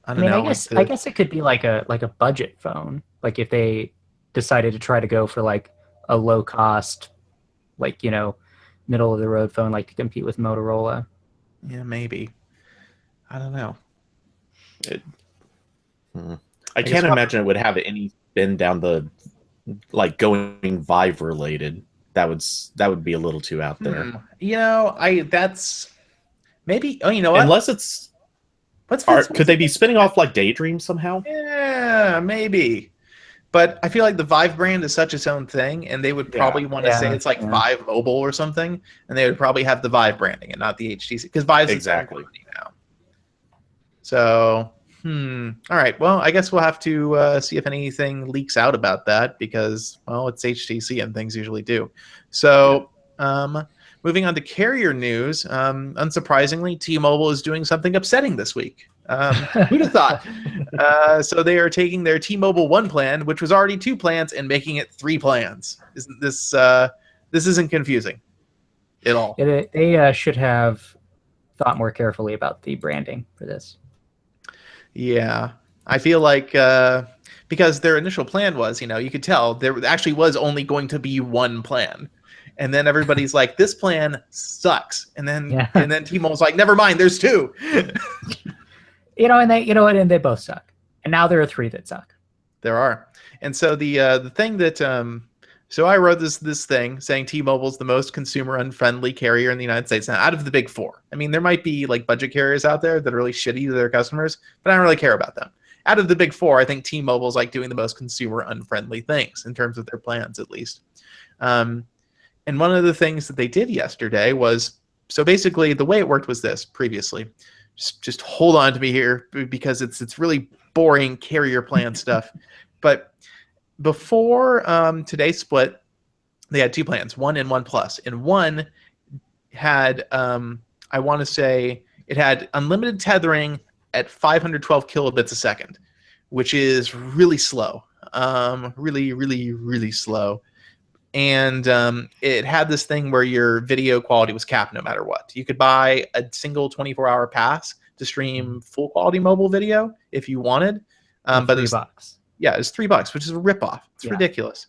know. I guess it could be like a budget phone. Like if they decided to try to go for like a low cost, like middle of the road phone, like to compete with Motorola. Yeah, maybe. I don't know. I can't imagine it would have any spin down the like going Vive related. That would be a little too out there. That's maybe. Oh, you know what? Unless it's could they be spinning off like Daydream somehow? Yeah, maybe. But I feel like the Vive brand is such its own thing, and they would probably want to say it's like Vive Mobile or something, and they would probably have the Vive branding and not the HTC, because Vive's exactly its own company now. So, all right. Well, I guess we'll have to see if anything leaks out about that, because, well, it's HTC and things usually do. So, moving on to carrier news, unsurprisingly, T-Mobile is doing something upsetting this week. Who'd have thought? So they are taking their T-Mobile One plan, which was already 2 plans, and making it 3 plans. Isn't this isn't confusing at all? They should have thought more carefully about the branding for this. Yeah, I feel like because their initial plan was, you could tell there actually was only going to be 1 plan. And then everybody's like, this plan sucks. And then T-Mobile's like, never mind, there's 2. And they both suck. And now there are 3 that suck. There are. And so the thing that so I wrote this thing saying T-Mobile's the most consumer unfriendly carrier in the United States now, out of the big 4. I mean, there might be like budget carriers out there that are really shitty to their customers, but I don't really care about them. Out of the big 4, I think T-Mobile's like doing the most consumer unfriendly things in terms of their plans, at least. And one of the things that they did yesterday was, so basically the way it worked was this previously. Just hold on to me here, because it's really boring carrier plan stuff. But before today's split, they had 2 plans, 1 and 1 Plus. And 1 had, I want to say, it had unlimited tethering at 512 kilobits a second, which is really slow, really, really, really slow. And it had this thing where your video quality was capped no matter what. You could buy a single 24-hour pass to stream full quality mobile video if you wanted. But $3. Yeah, it's $3, which is a ripoff. It's ridiculous.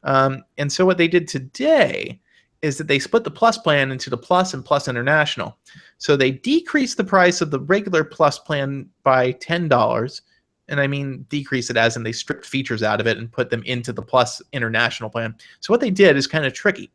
And so what they did today is that they split the Plus plan into the Plus and Plus International. So they decreased the price of the regular Plus plan by $10. And I mean decrease it as in they stripped features out of it and put them into the Plus International plan. So what they did is kind of tricky.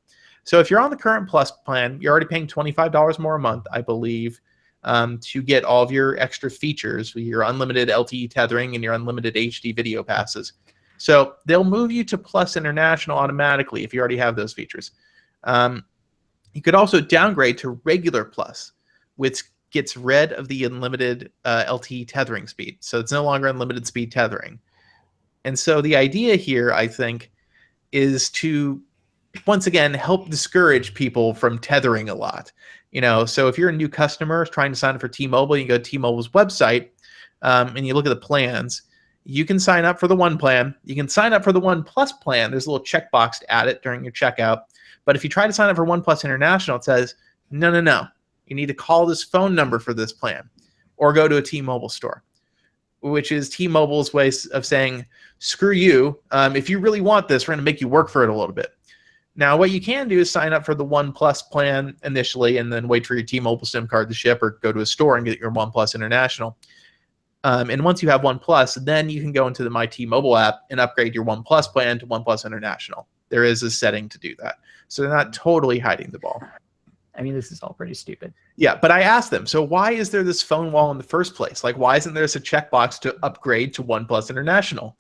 So if you're on the current Plus plan, you're already paying $25 more a month, I believe, to get all of your extra features, your unlimited LTE tethering and your unlimited HD video passes. So they'll move you to Plus International automatically if you already have those features. You could also downgrade to regular Plus, which gets rid of the unlimited LTE tethering speed. So it's no longer unlimited speed tethering. And so the idea here, I think, is to, once again, help discourage people from tethering a lot. So if you're a new customer trying to sign up for T-Mobile, you go to T-Mobile's website and you look at the plans. You can sign up for the 1 plan. You can sign up for the 1 Plus plan. There's a little checkbox to add it during your checkout. But if you try to sign up for 1 Plus International, it says, no. You need to call this phone number for this plan or go to a T-Mobile store, which is T-Mobile's way of saying, screw you. If you really want this, we're going to make you work for it a little bit. Now, what you can do is sign up for the 1 Plus plan initially and then wait for your T-Mobile SIM card to ship or go to a store and get your 1 Plus International. And once you have 1 Plus, then you can go into the My T-Mobile app and upgrade your 1 Plus plan to 1 Plus International. There is a setting to do that. So they're not totally hiding the ball. I mean, this is all pretty stupid. Yeah, but I asked them, so why is there this phone wall in the first place? Like, why isn't there a checkbox to upgrade to 1 Plus International?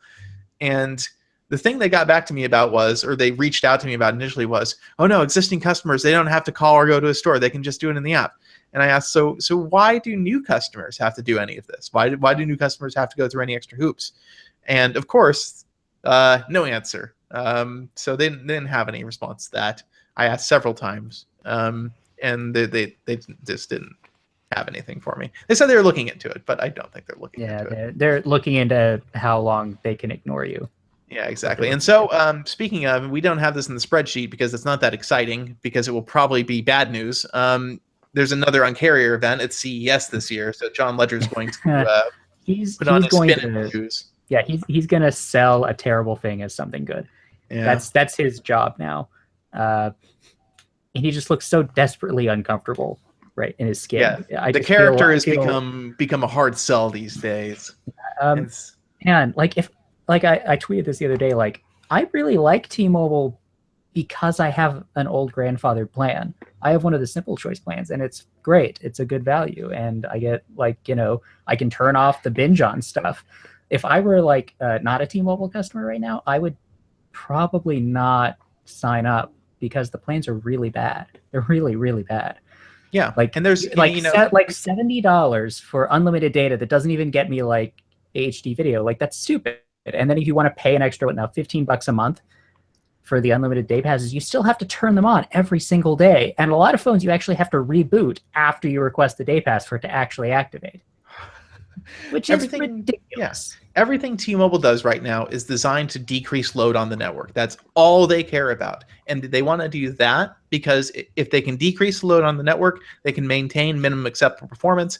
And the thing they got back to me about was, or they reached out to me about initially was, oh no, existing customers, they don't have to call or go to a store. They can just do it in the app. And I asked, so why do new customers have to do any of this? Why do new customers have to go through any extra hoops? And of course, no answer. So they didn't have any response to that. I asked several times. And they just didn't have anything for me. They said they were looking into it, but I don't think they're looking into it. Yeah, they're looking into how long they can ignore you. Yeah, exactly. And so speaking of, we don't have this in the spreadsheet because it's not that exciting because it will probably be bad news. There's another Uncarrier event at CES this year, so John Ledger is going to put on a spin in news. Yeah, he's going to sell a terrible thing as something good. Yeah. That's his job now. And he just looks so desperately uncomfortable, right, in his skin. Yeah, the character has become a hard sell these days. And like if like I tweeted this the other day, like I really like T-Mobile because I have an old grandfathered plan. I have one of the simple choice plans and it's great. It's a good value. And I get like, I can turn off the binge on stuff. If I were like not a T-Mobile customer right now, I would probably not sign up because the plans are really bad. They're really, really bad. Yeah. Like, And there's, like $70 for unlimited data that doesn't even get me like HD video. Like that's stupid. And then if you want to pay an extra, what now, $15 a month for the unlimited day passes, you still have to turn them on every single day. And a lot of phones, you actually have to reboot after you request the day pass for it to actually activate, which is ridiculous. Yeah, everything T-Mobile does right now is designed to decrease load on the network. That's all they care about. And they want to do that because if they can decrease the load on the network, they can maintain minimum acceptable performance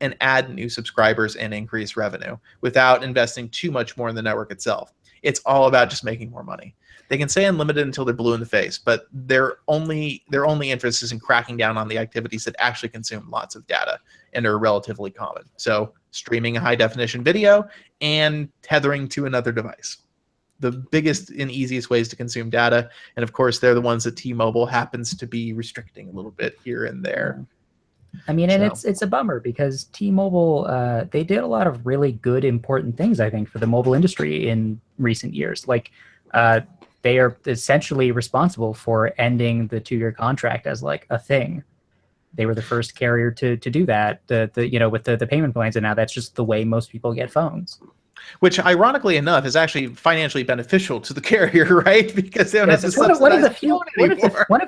and add new subscribers and increase revenue without investing too much more in the network itself. It's all about just making more money. They can say unlimited until they're blue in the face, but their only interest is in cracking down on the activities that actually consume lots of data and are relatively common. So streaming a high definition video and tethering to another device. The biggest and easiest ways to consume data. And of course, they're the ones that T-Mobile happens to be restricting a little bit here and there. I mean, and it's a bummer because T-Mobile, they did a lot of really good, important things, I think, for the mobile industry in recent years. Like, they are essentially responsible for ending the 2-year contract as like a thing. They were the first carrier to do that. With the payment plans, and now that's just the way most people get phones. Which, ironically enough, is actually financially beneficial to the carrier, right? Because they don't have to subsidize one of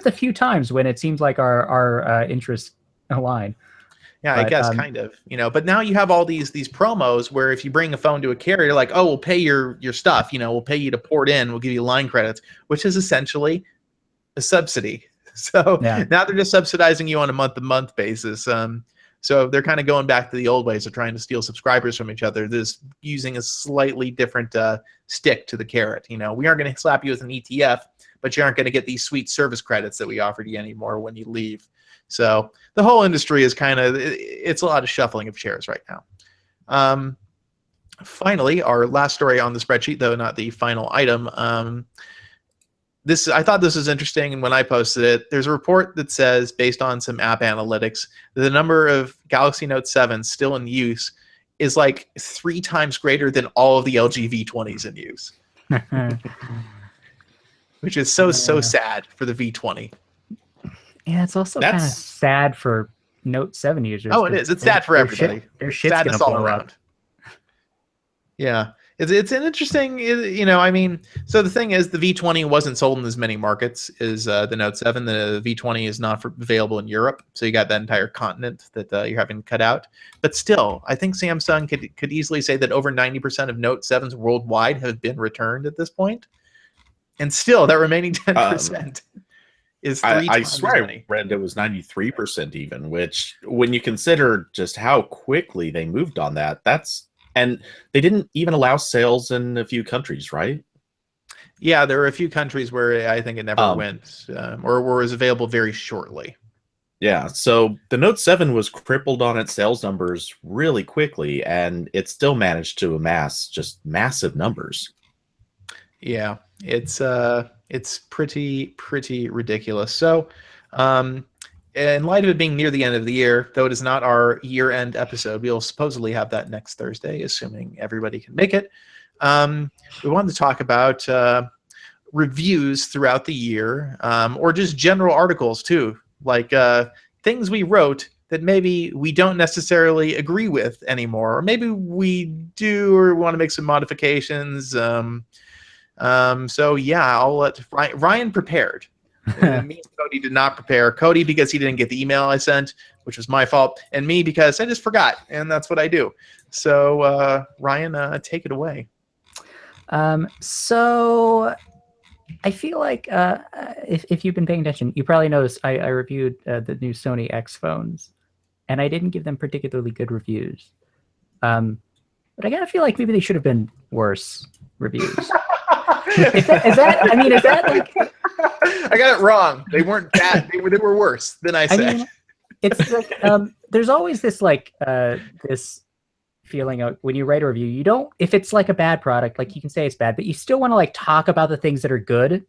the few times when it seems like our interests align. Yeah, I guess kind of, but now you have all these promos where if you bring a phone to a carrier, like, oh, we'll pay your stuff, we'll pay you to port in, we'll give you line credits, which is essentially a subsidy. So now they're just subsidizing you on a month-to-month basis. So they're kind of going back to the old ways of trying to steal subscribers from each other. They're just using a slightly different stick to the carrot. We aren't going to slap you with an ETF, but you aren't going to get these sweet service credits that we offered you anymore when you leave. So the whole industry is it's a lot of shuffling of chairs right now. Finally, our last story on the spreadsheet, though not the final item. I thought this was interesting, and when I posted it, there's a report that says, based on some app analytics, that the number of Galaxy Note 7 still in use is like 3 times greater than all of the LG V20s in use. Which is so sad for the V20. Yeah, it's also kind of sad for Note 7 users. Oh, it is. It's sad for everybody. Their shit's going to blow up. Yeah. It's an interesting, so the thing is the V20 wasn't sold in as many markets as the Note 7. The V20 is not available in Europe. So you got that entire continent that you're having to cut out. But still, I think Samsung could easily say that over 90% of Note 7s worldwide have been returned at this point. And still, that remaining 10% is 3 times I swear many. I read it was 93% even, which when you consider just how quickly they moved on that, and they didn't even allow sales in a few countries, right? Yeah, there were a few countries where I think it never went, or was available very shortly. Yeah, so the Note 7 was crippled on its sales numbers really quickly, and it still managed to amass just massive numbers. Yeah, it's pretty ridiculous. So, in light of it being near the end of the year, though it is not our year-end episode, we'll supposedly have that next Thursday, assuming everybody can make it. We wanted to talk about reviews throughout the year, or just general articles too, like things we wrote that maybe we don't necessarily agree with anymore, or maybe we do or want to make some modifications. So yeah, I'll let Ryan prepared. Me and Cody did not prepare. Cody because he didn't get the email I sent, which was my fault, and me because I just forgot, and that's what I do. So Ryan, take it away. So I feel like if you've been paying attention, you probably noticed I reviewed the new Sony X phones, and I didn't give them particularly good reviews. But I gotta feel like maybe they should have been worse reviews. Is that like? I got it wrong. They weren't bad. They were worse than I said. I mean, it's like there's always this like this feeling when you write a review, you don't, if it's like a bad product, like you can say it's bad, but you still want to like talk about the things that are good,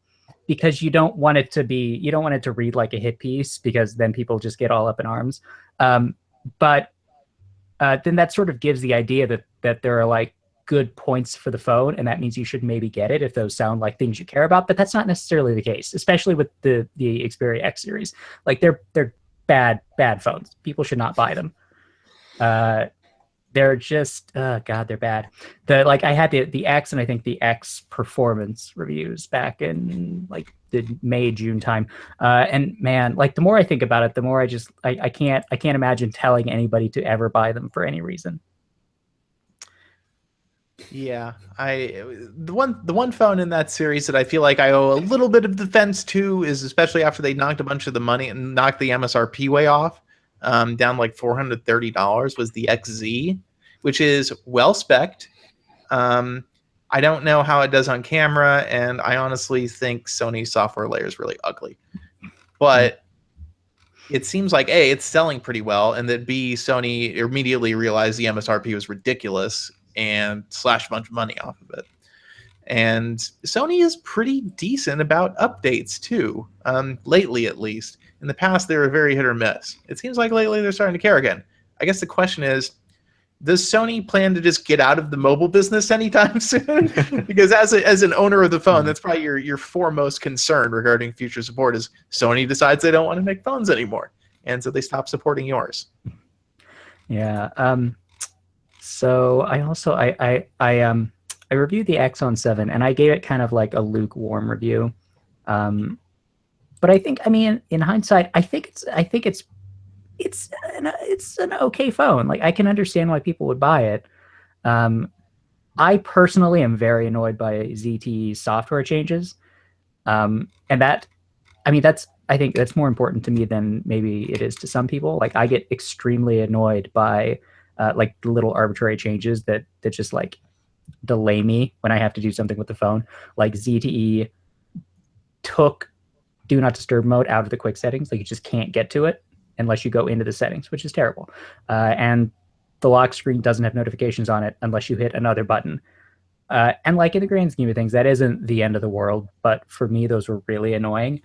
because you don't want it to be, you don't want it to read like a hit piece, because then people just get all up in arms. But then that sort of gives the idea that there are like good points for the phone, and that means you should maybe get it if those sound like things you care about. But that's not necessarily the case, especially with the Xperia X series. Like they're bad phones. People should not buy them. They're just God, they're bad. The like I had the X and I think the X performance reviews back in like the May-June time, and man, like the more I think about it, the more I can't imagine telling anybody to ever buy them for any reason. Yeah, the one phone in that series that I feel like I owe a little bit of defense to is, especially after they knocked a bunch of the money and knocked the MSRP way off, down like $430, was the XZ, which is well spec'd. I don't know how it does on camera, and I honestly think Sony's software layer is really ugly. But it seems like A, it's selling pretty well, and that B, Sony immediately realized the MSRP was ridiculous and slashed a bunch of money off of it. And Sony is pretty decent about updates too, lately at least. In the past, they were very hit or miss. It seems like lately they're starting to care again. I guess the question is, does Sony plan to just get out of the mobile business anytime soon? Because as an owner of the phone, that's probably your foremost concern regarding future support, is Sony decides they don't want to make phones anymore, and so they stop supporting yours. Yeah. So I also I reviewed the Xone 7, and I gave it kind of like a lukewarm review. But I think, I mean, in hindsight, I think it's an okay phone. Like I can understand why people would buy it. I personally am very annoyed by ZTE's software changes. And that, I mean, I think that's more important to me than maybe it is to some people. Like I get extremely annoyed by like the little arbitrary changes that just like delay me when I have to do something with the phone. Like ZTE took do not disturb mode out of the quick settings. Like you just can't get to it unless you go into the settings, which is terrible. And the lock screen doesn't have notifications on it unless you hit another button. And like in the grand scheme of things, that isn't the end of the world. But for me, those were really annoying.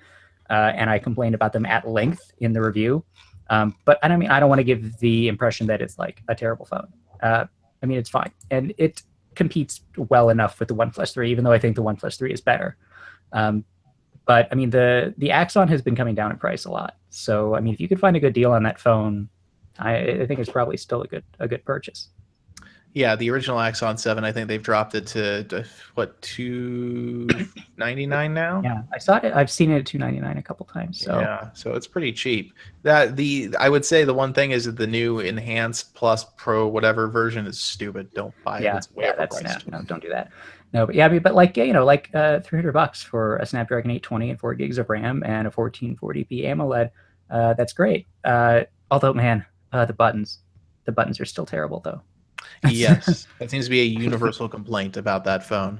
And I complained about them at length in the review. But I mean, I don't want to give the impression that it's like a terrible phone. I mean, it's fine. And it competes well enough with the OnePlus 3, even though I think the OnePlus 3 is better. But I mean, the Axon has been coming down in price a lot. So I mean, if you could find a good deal on that phone, I think it's probably still a good purchase. Yeah, the original Axon 7, I think they've dropped it to what, $299 now? Yeah, I saw it. I've seen it at $299 a couple times. So yeah, so it's pretty cheap. I would say the one thing is that the new Enhanced Plus Pro whatever version is stupid. Don't buy it. It's way overpriced. No, don't do that. No, but yeah, I mean, but like, you know, like $300 for a Snapdragon 820 and 4 gigs of RAM and a 1440p AMOLED, that's great. Although, man, the buttons are still terrible though. Yes, that seems to be a universal complaint about that phone.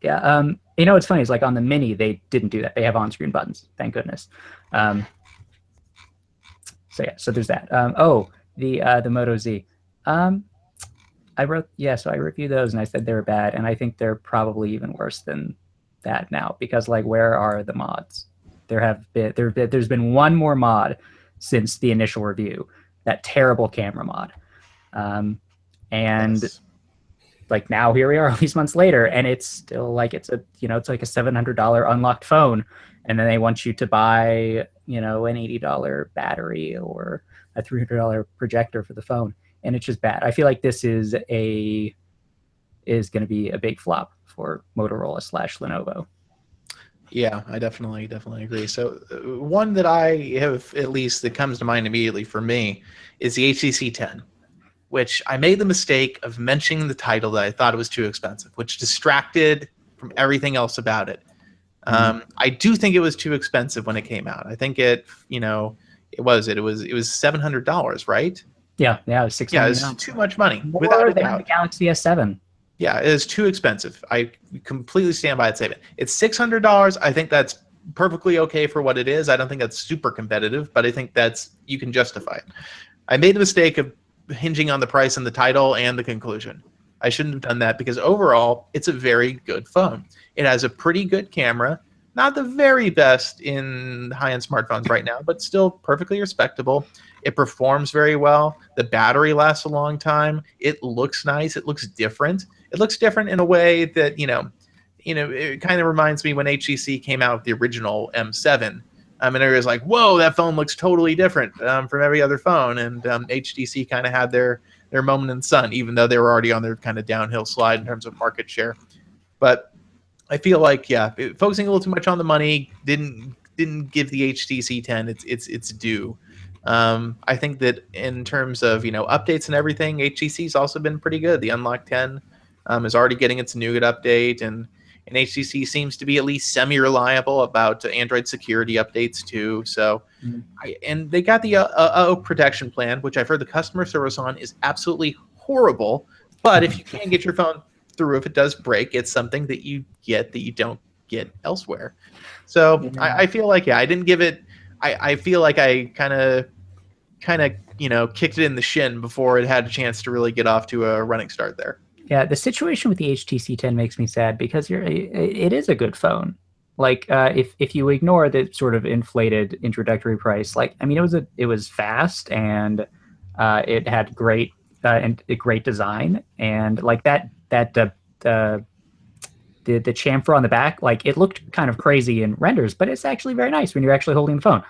Yeah, you know what's funny is like on the Mini they didn't do that. They have on-screen buttons, thank goodness. So yeah, so there's that. The Moto Z. I reviewed those and I said they were bad, and I think they're probably even worse than that now, because like, where are the mods? There's been one more mod since the initial review, that terrible camera mod. And yes. Like now here we are all these months later, and it's still like it's like a $700 unlocked phone, and then they want you to buy, you know, an $80 battery or a $300 projector for the phone, and it's just bad. I feel like this is going to be a big flop for Motorola / Lenovo. Yeah, I definitely agree. So one that I have, at least that comes to mind immediately for me, is the HTC 10. Which I made the mistake of mentioning the title that I thought it was too expensive, which distracted from everything else about it. I do think it was too expensive when it came out. I think it was $700, right? Yeah, it was $699. Yeah, it's too much money. More without a than doubt. The Galaxy S7. Yeah, it is too expensive. I completely stand by that statement. It's $600. I think that's perfectly okay for what it is. I don't think that's super competitive, but I think you can justify it. I made the mistake of hinging on the price and the title and the conclusion. I shouldn't have done that because overall, it's a very good phone. It has a pretty good camera, not the very best in high-end smartphones right now, but still perfectly respectable. It performs very well. The battery lasts a long time. It looks nice. It looks different. It looks different in a way that, it kind of reminds me when HTC came out with the original M7. And it was like, whoa, that phone looks totally different from every other phone. And HTC kind of had their moment in the sun, even though they were already on their kind of downhill slide in terms of market share. But I feel like, focusing a little too much on the money didn't give the HTC 10 its due. I think that in terms of updates and everything, HTC's also been pretty good. The Unlock 10 is already getting its nougat update, and HTC seems to be at least semi-reliable about Android security updates too. So, and they got the protection plan, which I've heard the customer service on is absolutely horrible. But if you can't get your phone through, if it does break, it's something that you get that you don't get elsewhere. So I feel like, I didn't give it. I feel like I kind of kicked it in the shin before it had a chance to really get off to a running start there. Yeah, the situation with the HTC 10 makes me sad because it is a good phone. Like if you ignore the sort of inflated introductory price, like I mean it was fast and it had great and a great design, and like the chamfer on the back, like it looked kind of crazy in renders, but it's actually very nice when you're actually holding the phone.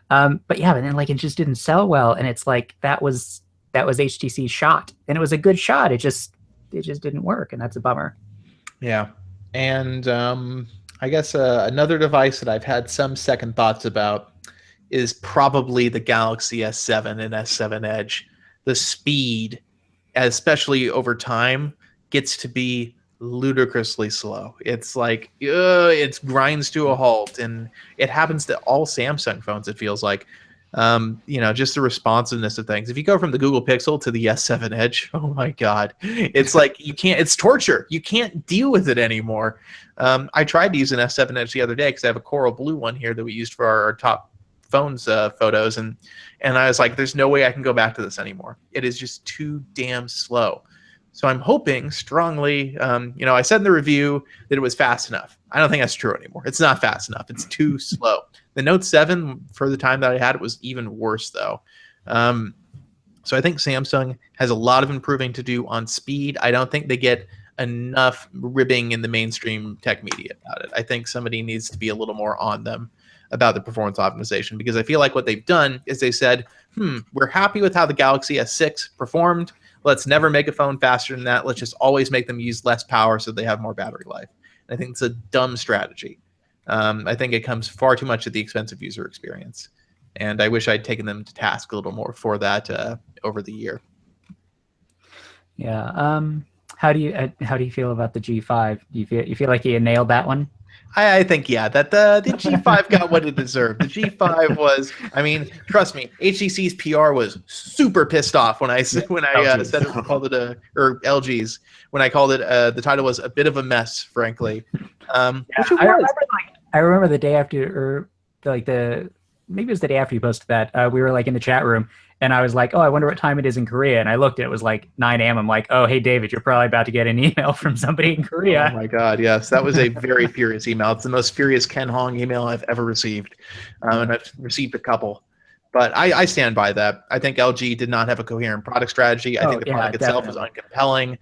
But then like it just didn't sell well, and it's like that was HTC's shot, and it was a good shot. It just didn't work, and that's a bummer. Yeah, and I guess another device that I've had some second thoughts about is probably the Galaxy S7 and S7 Edge. The speed, especially over time, gets to be ludicrously slow. It's like it grinds to a halt, and it happens to all Samsung phones. It feels like, just the responsiveness of things. If you go from the Google Pixel to the S7 Edge, oh my God, it's like you can't. It's torture. You can't deal with it anymore. I tried to use an S7 Edge the other day because I have a coral blue one here that we used for our top phones photos, and I was like, there's no way I can go back to this anymore. It is just too damn slow. So I'm hoping strongly, I said in the review that it was fast enough. I don't think that's true anymore. It's not fast enough. It's too slow. The Note 7, for the time that I had it, was even worse, though. So I think Samsung has a lot of improving to do on speed. I don't think they get enough ribbing in the mainstream tech media about it. I think somebody needs to be a little more on them about the performance optimization, because I feel like what they've done is they said, we're happy with how the Galaxy S6 performed. Let's never make a phone faster than that. Let's just always make them use less power so they have more battery life. And I think it's a dumb strategy. I think it comes far too much at the expense of user experience. And I wish I'd taken them to task a little more for that over the year. Yeah. How do you feel about the G5? Do you feel like you nailed that one? I think, that the G5 got what it deserved. The G5 was, trust me, HTC's PR was super pissed off when I said it, called it or LG's, when I called it, the title was a bit of a mess, frankly. Which it was. I remember the day after, or maybe it was the day after you posted that, we were like in the chat room, and I was like, oh, I wonder what time it is in Korea. And I looked, and it was like 9 a.m. I'm like, oh, hey, David, you're probably about to get an email from somebody in Korea. Oh, my God, yes. That was a very furious email. It's the most furious Ken Hong email I've ever received. And I've received a couple. But I stand by that. I think LG did not have a coherent product strategy. I think the product itself was uncompelling.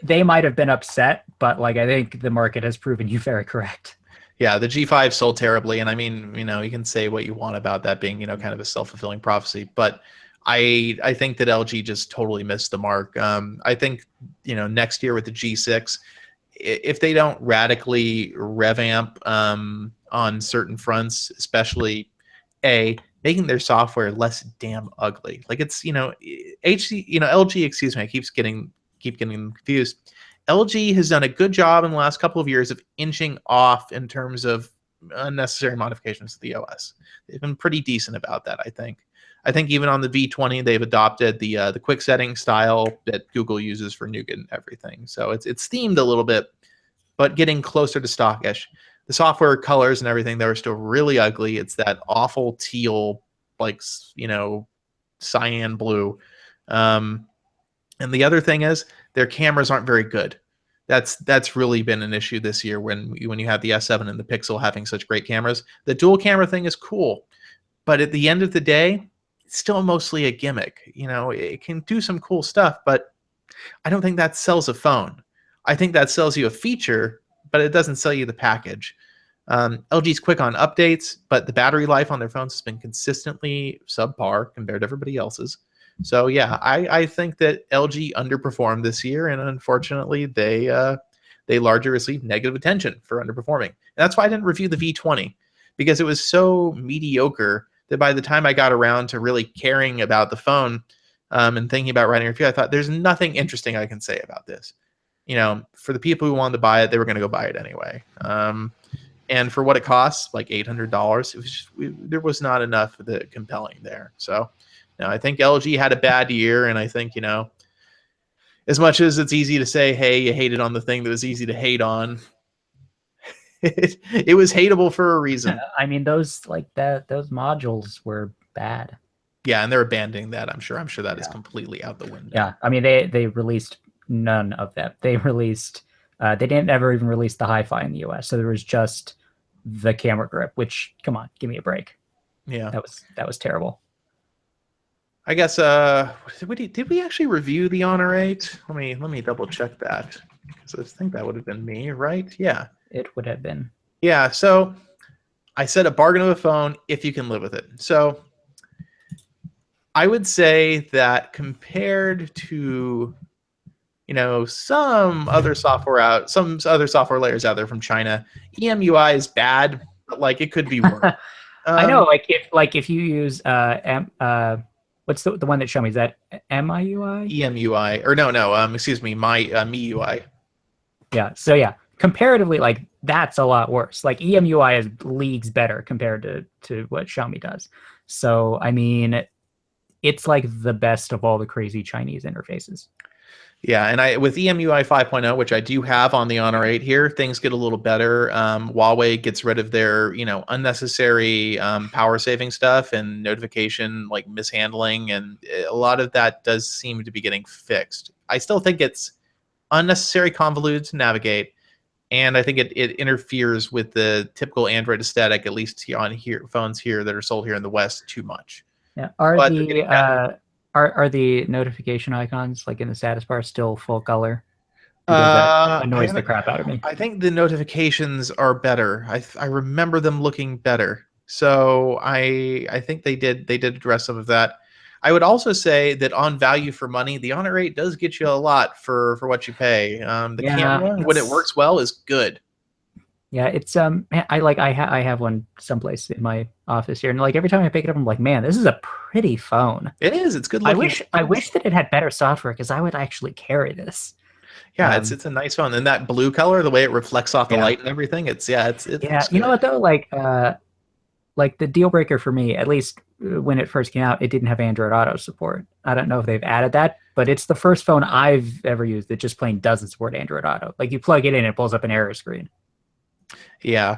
They might have been upset, but I think the market has proven you very correct. Yeah, the G5 sold terribly, and you can say what you want about that being, kind of a self-fulfilling prophecy, but I think that LG just totally missed the mark. I think, next year with the G6, if they don't radically revamp on certain fronts, especially making their software less damn ugly. Like it's, LG, excuse me, I keep getting confused. LG has done a good job in the last couple of years of inching off in terms of unnecessary modifications to the OS. They've been pretty decent about that, I think. I think even on the V20, they've adopted the quick setting style that Google uses for Nougat and everything. So it's themed a little bit, but getting closer to stockish. The software colors and everything, they're still really ugly. It's that awful teal, cyan blue. And the other thing is their cameras aren't very good. That's really been an issue this year when you have the S7 and the Pixel having such great cameras. The dual camera thing is cool, but at the end of the day, it's still mostly a gimmick. It can do some cool stuff, but I don't think that sells a phone. I think that sells you a feature, but it doesn't sell you the package. LG's quick on updates, but the battery life on their phones has been consistently subpar compared to everybody else's. So yeah, I think that LG underperformed this year, and unfortunately, they largely received negative attention for underperforming. And that's why I didn't review the V20, because it was so mediocre that by the time I got around to really caring about the phone and thinking about writing a review, I thought there's nothing interesting I can say about this. For the people who wanted to buy it, they were going to go buy it anyway. And for what it costs, like $800, there was not enough that compelling there. So, I think LG had a bad year, and I think as much as it's easy to say, hey, you hated on the thing that was easy to hate on, it was hateable for a reason. I mean, those modules were bad. Yeah, and they're abandoning that. I'm sure that is completely out the window. Yeah, I mean, they released none of that. They released they didn't ever even release the hi-fi in the US, so there was just the camera grip, which, come on, give me a break. Yeah, that was terrible. I guess did we actually review the Honor 8? Let me double check that, because I think that would have been me, right? Yeah, it would have been. Yeah, so I said a bargain of a phone if you can live with it. So I would say that compared to some other software layers out there from China, EMUI is bad, but it could be worse. I know, if you use what's the one that showed me? Is that MIUI? EMUI, or no, excuse me, my MIUI. Yeah. So yeah, comparatively, that's a lot worse. EMUI is leagues better compared to what Xiaomi does. So I mean, it's the best of all the crazy Chinese interfaces. Yeah, and with EMUI 5.0, which I do have on the Honor 8 here, things get a little better. Huawei gets rid of their unnecessary power saving stuff and notification mishandling, and a lot of that does seem to be getting fixed. I still think it's unnecessary convoluted to navigate, and I think it interferes with the typical Android aesthetic, at least on phones here that are sold here in the West, too much. Yeah. Are the notification icons in the status bar still full color? Because that annoys the crap out of me. I think the notifications are better. I remember them looking better. So I think they did address some of that. I would also say that on value for money, the Honor 8 does get you a lot for what you pay. The camera, when it works well, is good. Yeah, it's I have one someplace in my office here, and every time I pick it up, I'm like, man, this is a pretty phone. It is. It's good looking. I wish that it had better software, because I would actually carry this. Yeah, it's a nice phone, and that blue color, the way it reflects off the light and everything, it's you know what though, the deal breaker for me, at least when it first came out, it didn't have Android Auto support. I don't know if they've added that, but it's the first phone I've ever used that just plain doesn't support Android Auto. You plug it in, it pulls up an error screen. Yeah,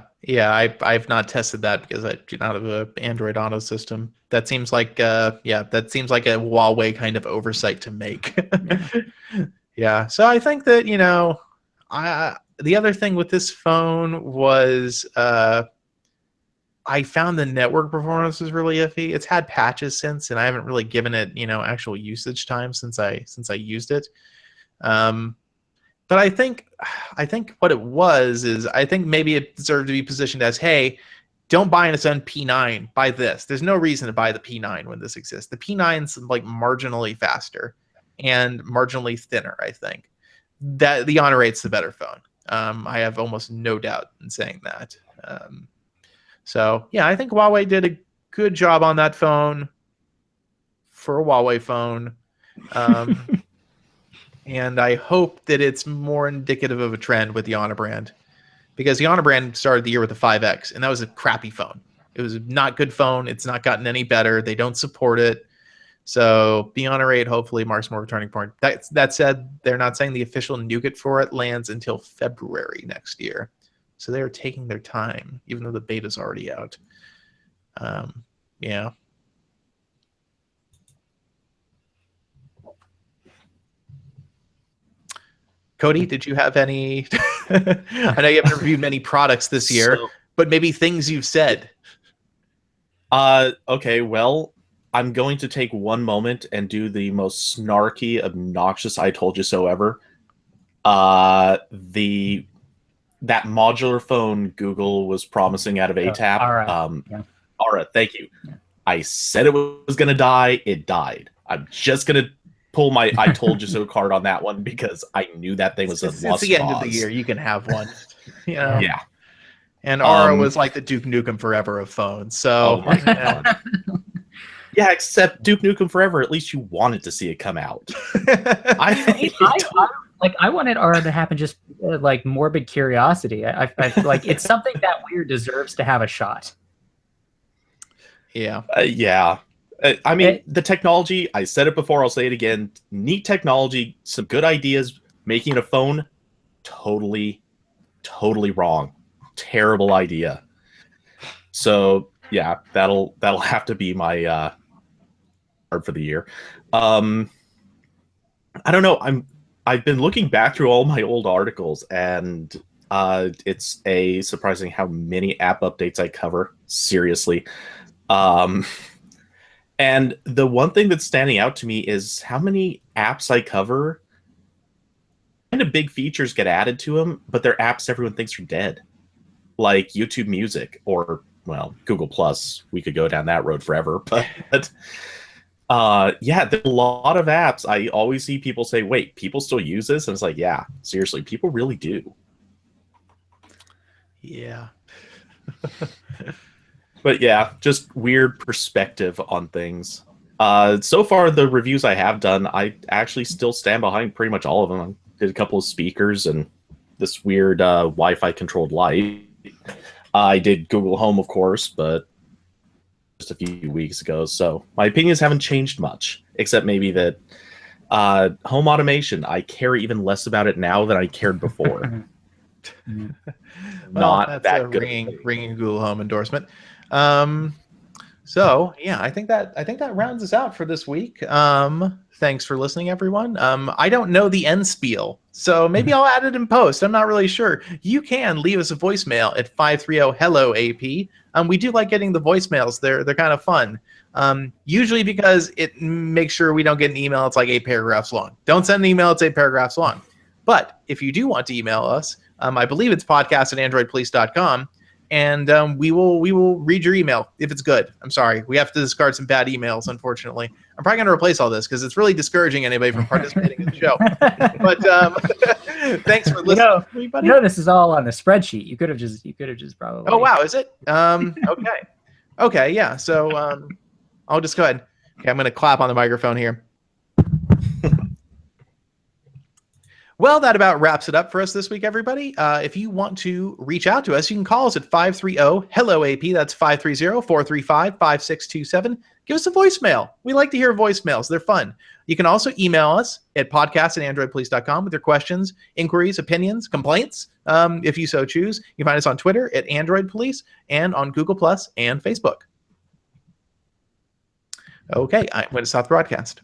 I've not tested that because I do not have an Android Auto system. That seems like a Huawei kind of oversight to make. Yeah, so I think that the other thing with this phone was I found the network performance was really iffy. It's had patches since, and I haven't really given it actual usage time since I used it. But I think what it was is, I think maybe it deserved to be positioned as, hey, don't buy an Ascend P9, buy this. There's no reason to buy the P9 when this exists. The P9's marginally faster and marginally thinner, I think. That the Honor 8's the better phone. I have almost no doubt in saying that. So yeah, I think Huawei did a good job on that phone for a Huawei phone. And I hope that it's more indicative of a trend with the Honor brand, because the Honor brand started the year with the 5X, and that was a crappy phone. It was a not good phone. It's not gotten any better. They don't support it. So the Honor 8 hopefully marks more of a turning point. That said, they're not saying the official nougat for it lands until February next year. So they're taking their time, even though the beta's already out. Yeah. Cody, did you have any? I know you haven't reviewed many products this year, but maybe things you've said. Okay, well, I'm going to take one moment and do the most snarky, obnoxious "I told you so" ever. That modular phone Google was promising out of ATAP. Aura, thank you. Yeah. I said it was going to die. It died. I'm just going to pull my "I told you so" card on that one because I knew that thing was a lost cause. It's the end of the year. You can have one. You know? Yeah. And Aura was like the Duke Nukem Forever of phones. So, oh my God. Yeah, except Duke Nukem Forever, at least you wanted to see it come out. I wanted Aura to happen just like morbid curiosity. I like it's something that weird deserves to have a shot. Yeah. Yeah. I mean, the technology, I said it before, I'll say it again. Neat technology, some good ideas. Making a phone, totally wrong. Terrible idea. So yeah, that'll have to be my card for the year. I don't know. I've been looking back through all my old articles, and it's surprising how many app updates I cover. Seriously. And the one thing that's standing out to me is how many apps I cover. Kind of big features get added to them, but they're apps everyone thinks are dead, like YouTube Music or, well, Google Plus. We could go down that road forever, but yeah, there's a lot of apps. I always see people say, "Wait, people still use this?" And it's like, yeah, seriously, people really do. Yeah. But yeah, just weird perspective on things. So far, the reviews I have done, I actually still stand behind pretty much all of them. I did a couple of speakers and this weird Wi-Fi controlled light. I did Google Home, of course, but just a few weeks ago. So my opinions haven't changed much, except maybe that home automation, I care even less about it now than I cared before. Well, that's that a good. Ringing Google Home endorsement. So yeah, I think that rounds us out for this week. Thanks for listening, everyone. I don't know the end spiel, so maybe I'll add it in post. I'm not really sure. You can leave us a voicemail at 530-HELLO-AP. We do like getting the voicemails. They're kind of fun. Usually because it makes sure we don't get an email that's like 8 paragraphs long. Don't send an email that's 8 paragraphs long. But if you do want to email us, I believe it's podcast@androidpolice.com. And we will read your email if it's good. I'm sorry. We have to discard some bad emails, unfortunately. I'm probably going to replace all this because it's really discouraging anybody from participating in the show. But thanks for listening, everybody. This is all on the spreadsheet. You could have just probably. Oh, wow. Is it? Okay. Okay, yeah. So I'll just go ahead. Okay, I'm going to clap on the microphone here. Well, that about wraps it up for us this week, everybody. If you want to reach out to us, you can call us at 530-HELLO-AP. That's 530-435-5627. Give us a voicemail. We like to hear voicemails. They're fun. You can also email us at podcast@androidpolice.com with your questions, inquiries, opinions, complaints, if you so choose. You can find us on Twitter at Android Police and on Google Plus and Facebook. Okay, I'm going to stop the broadcast.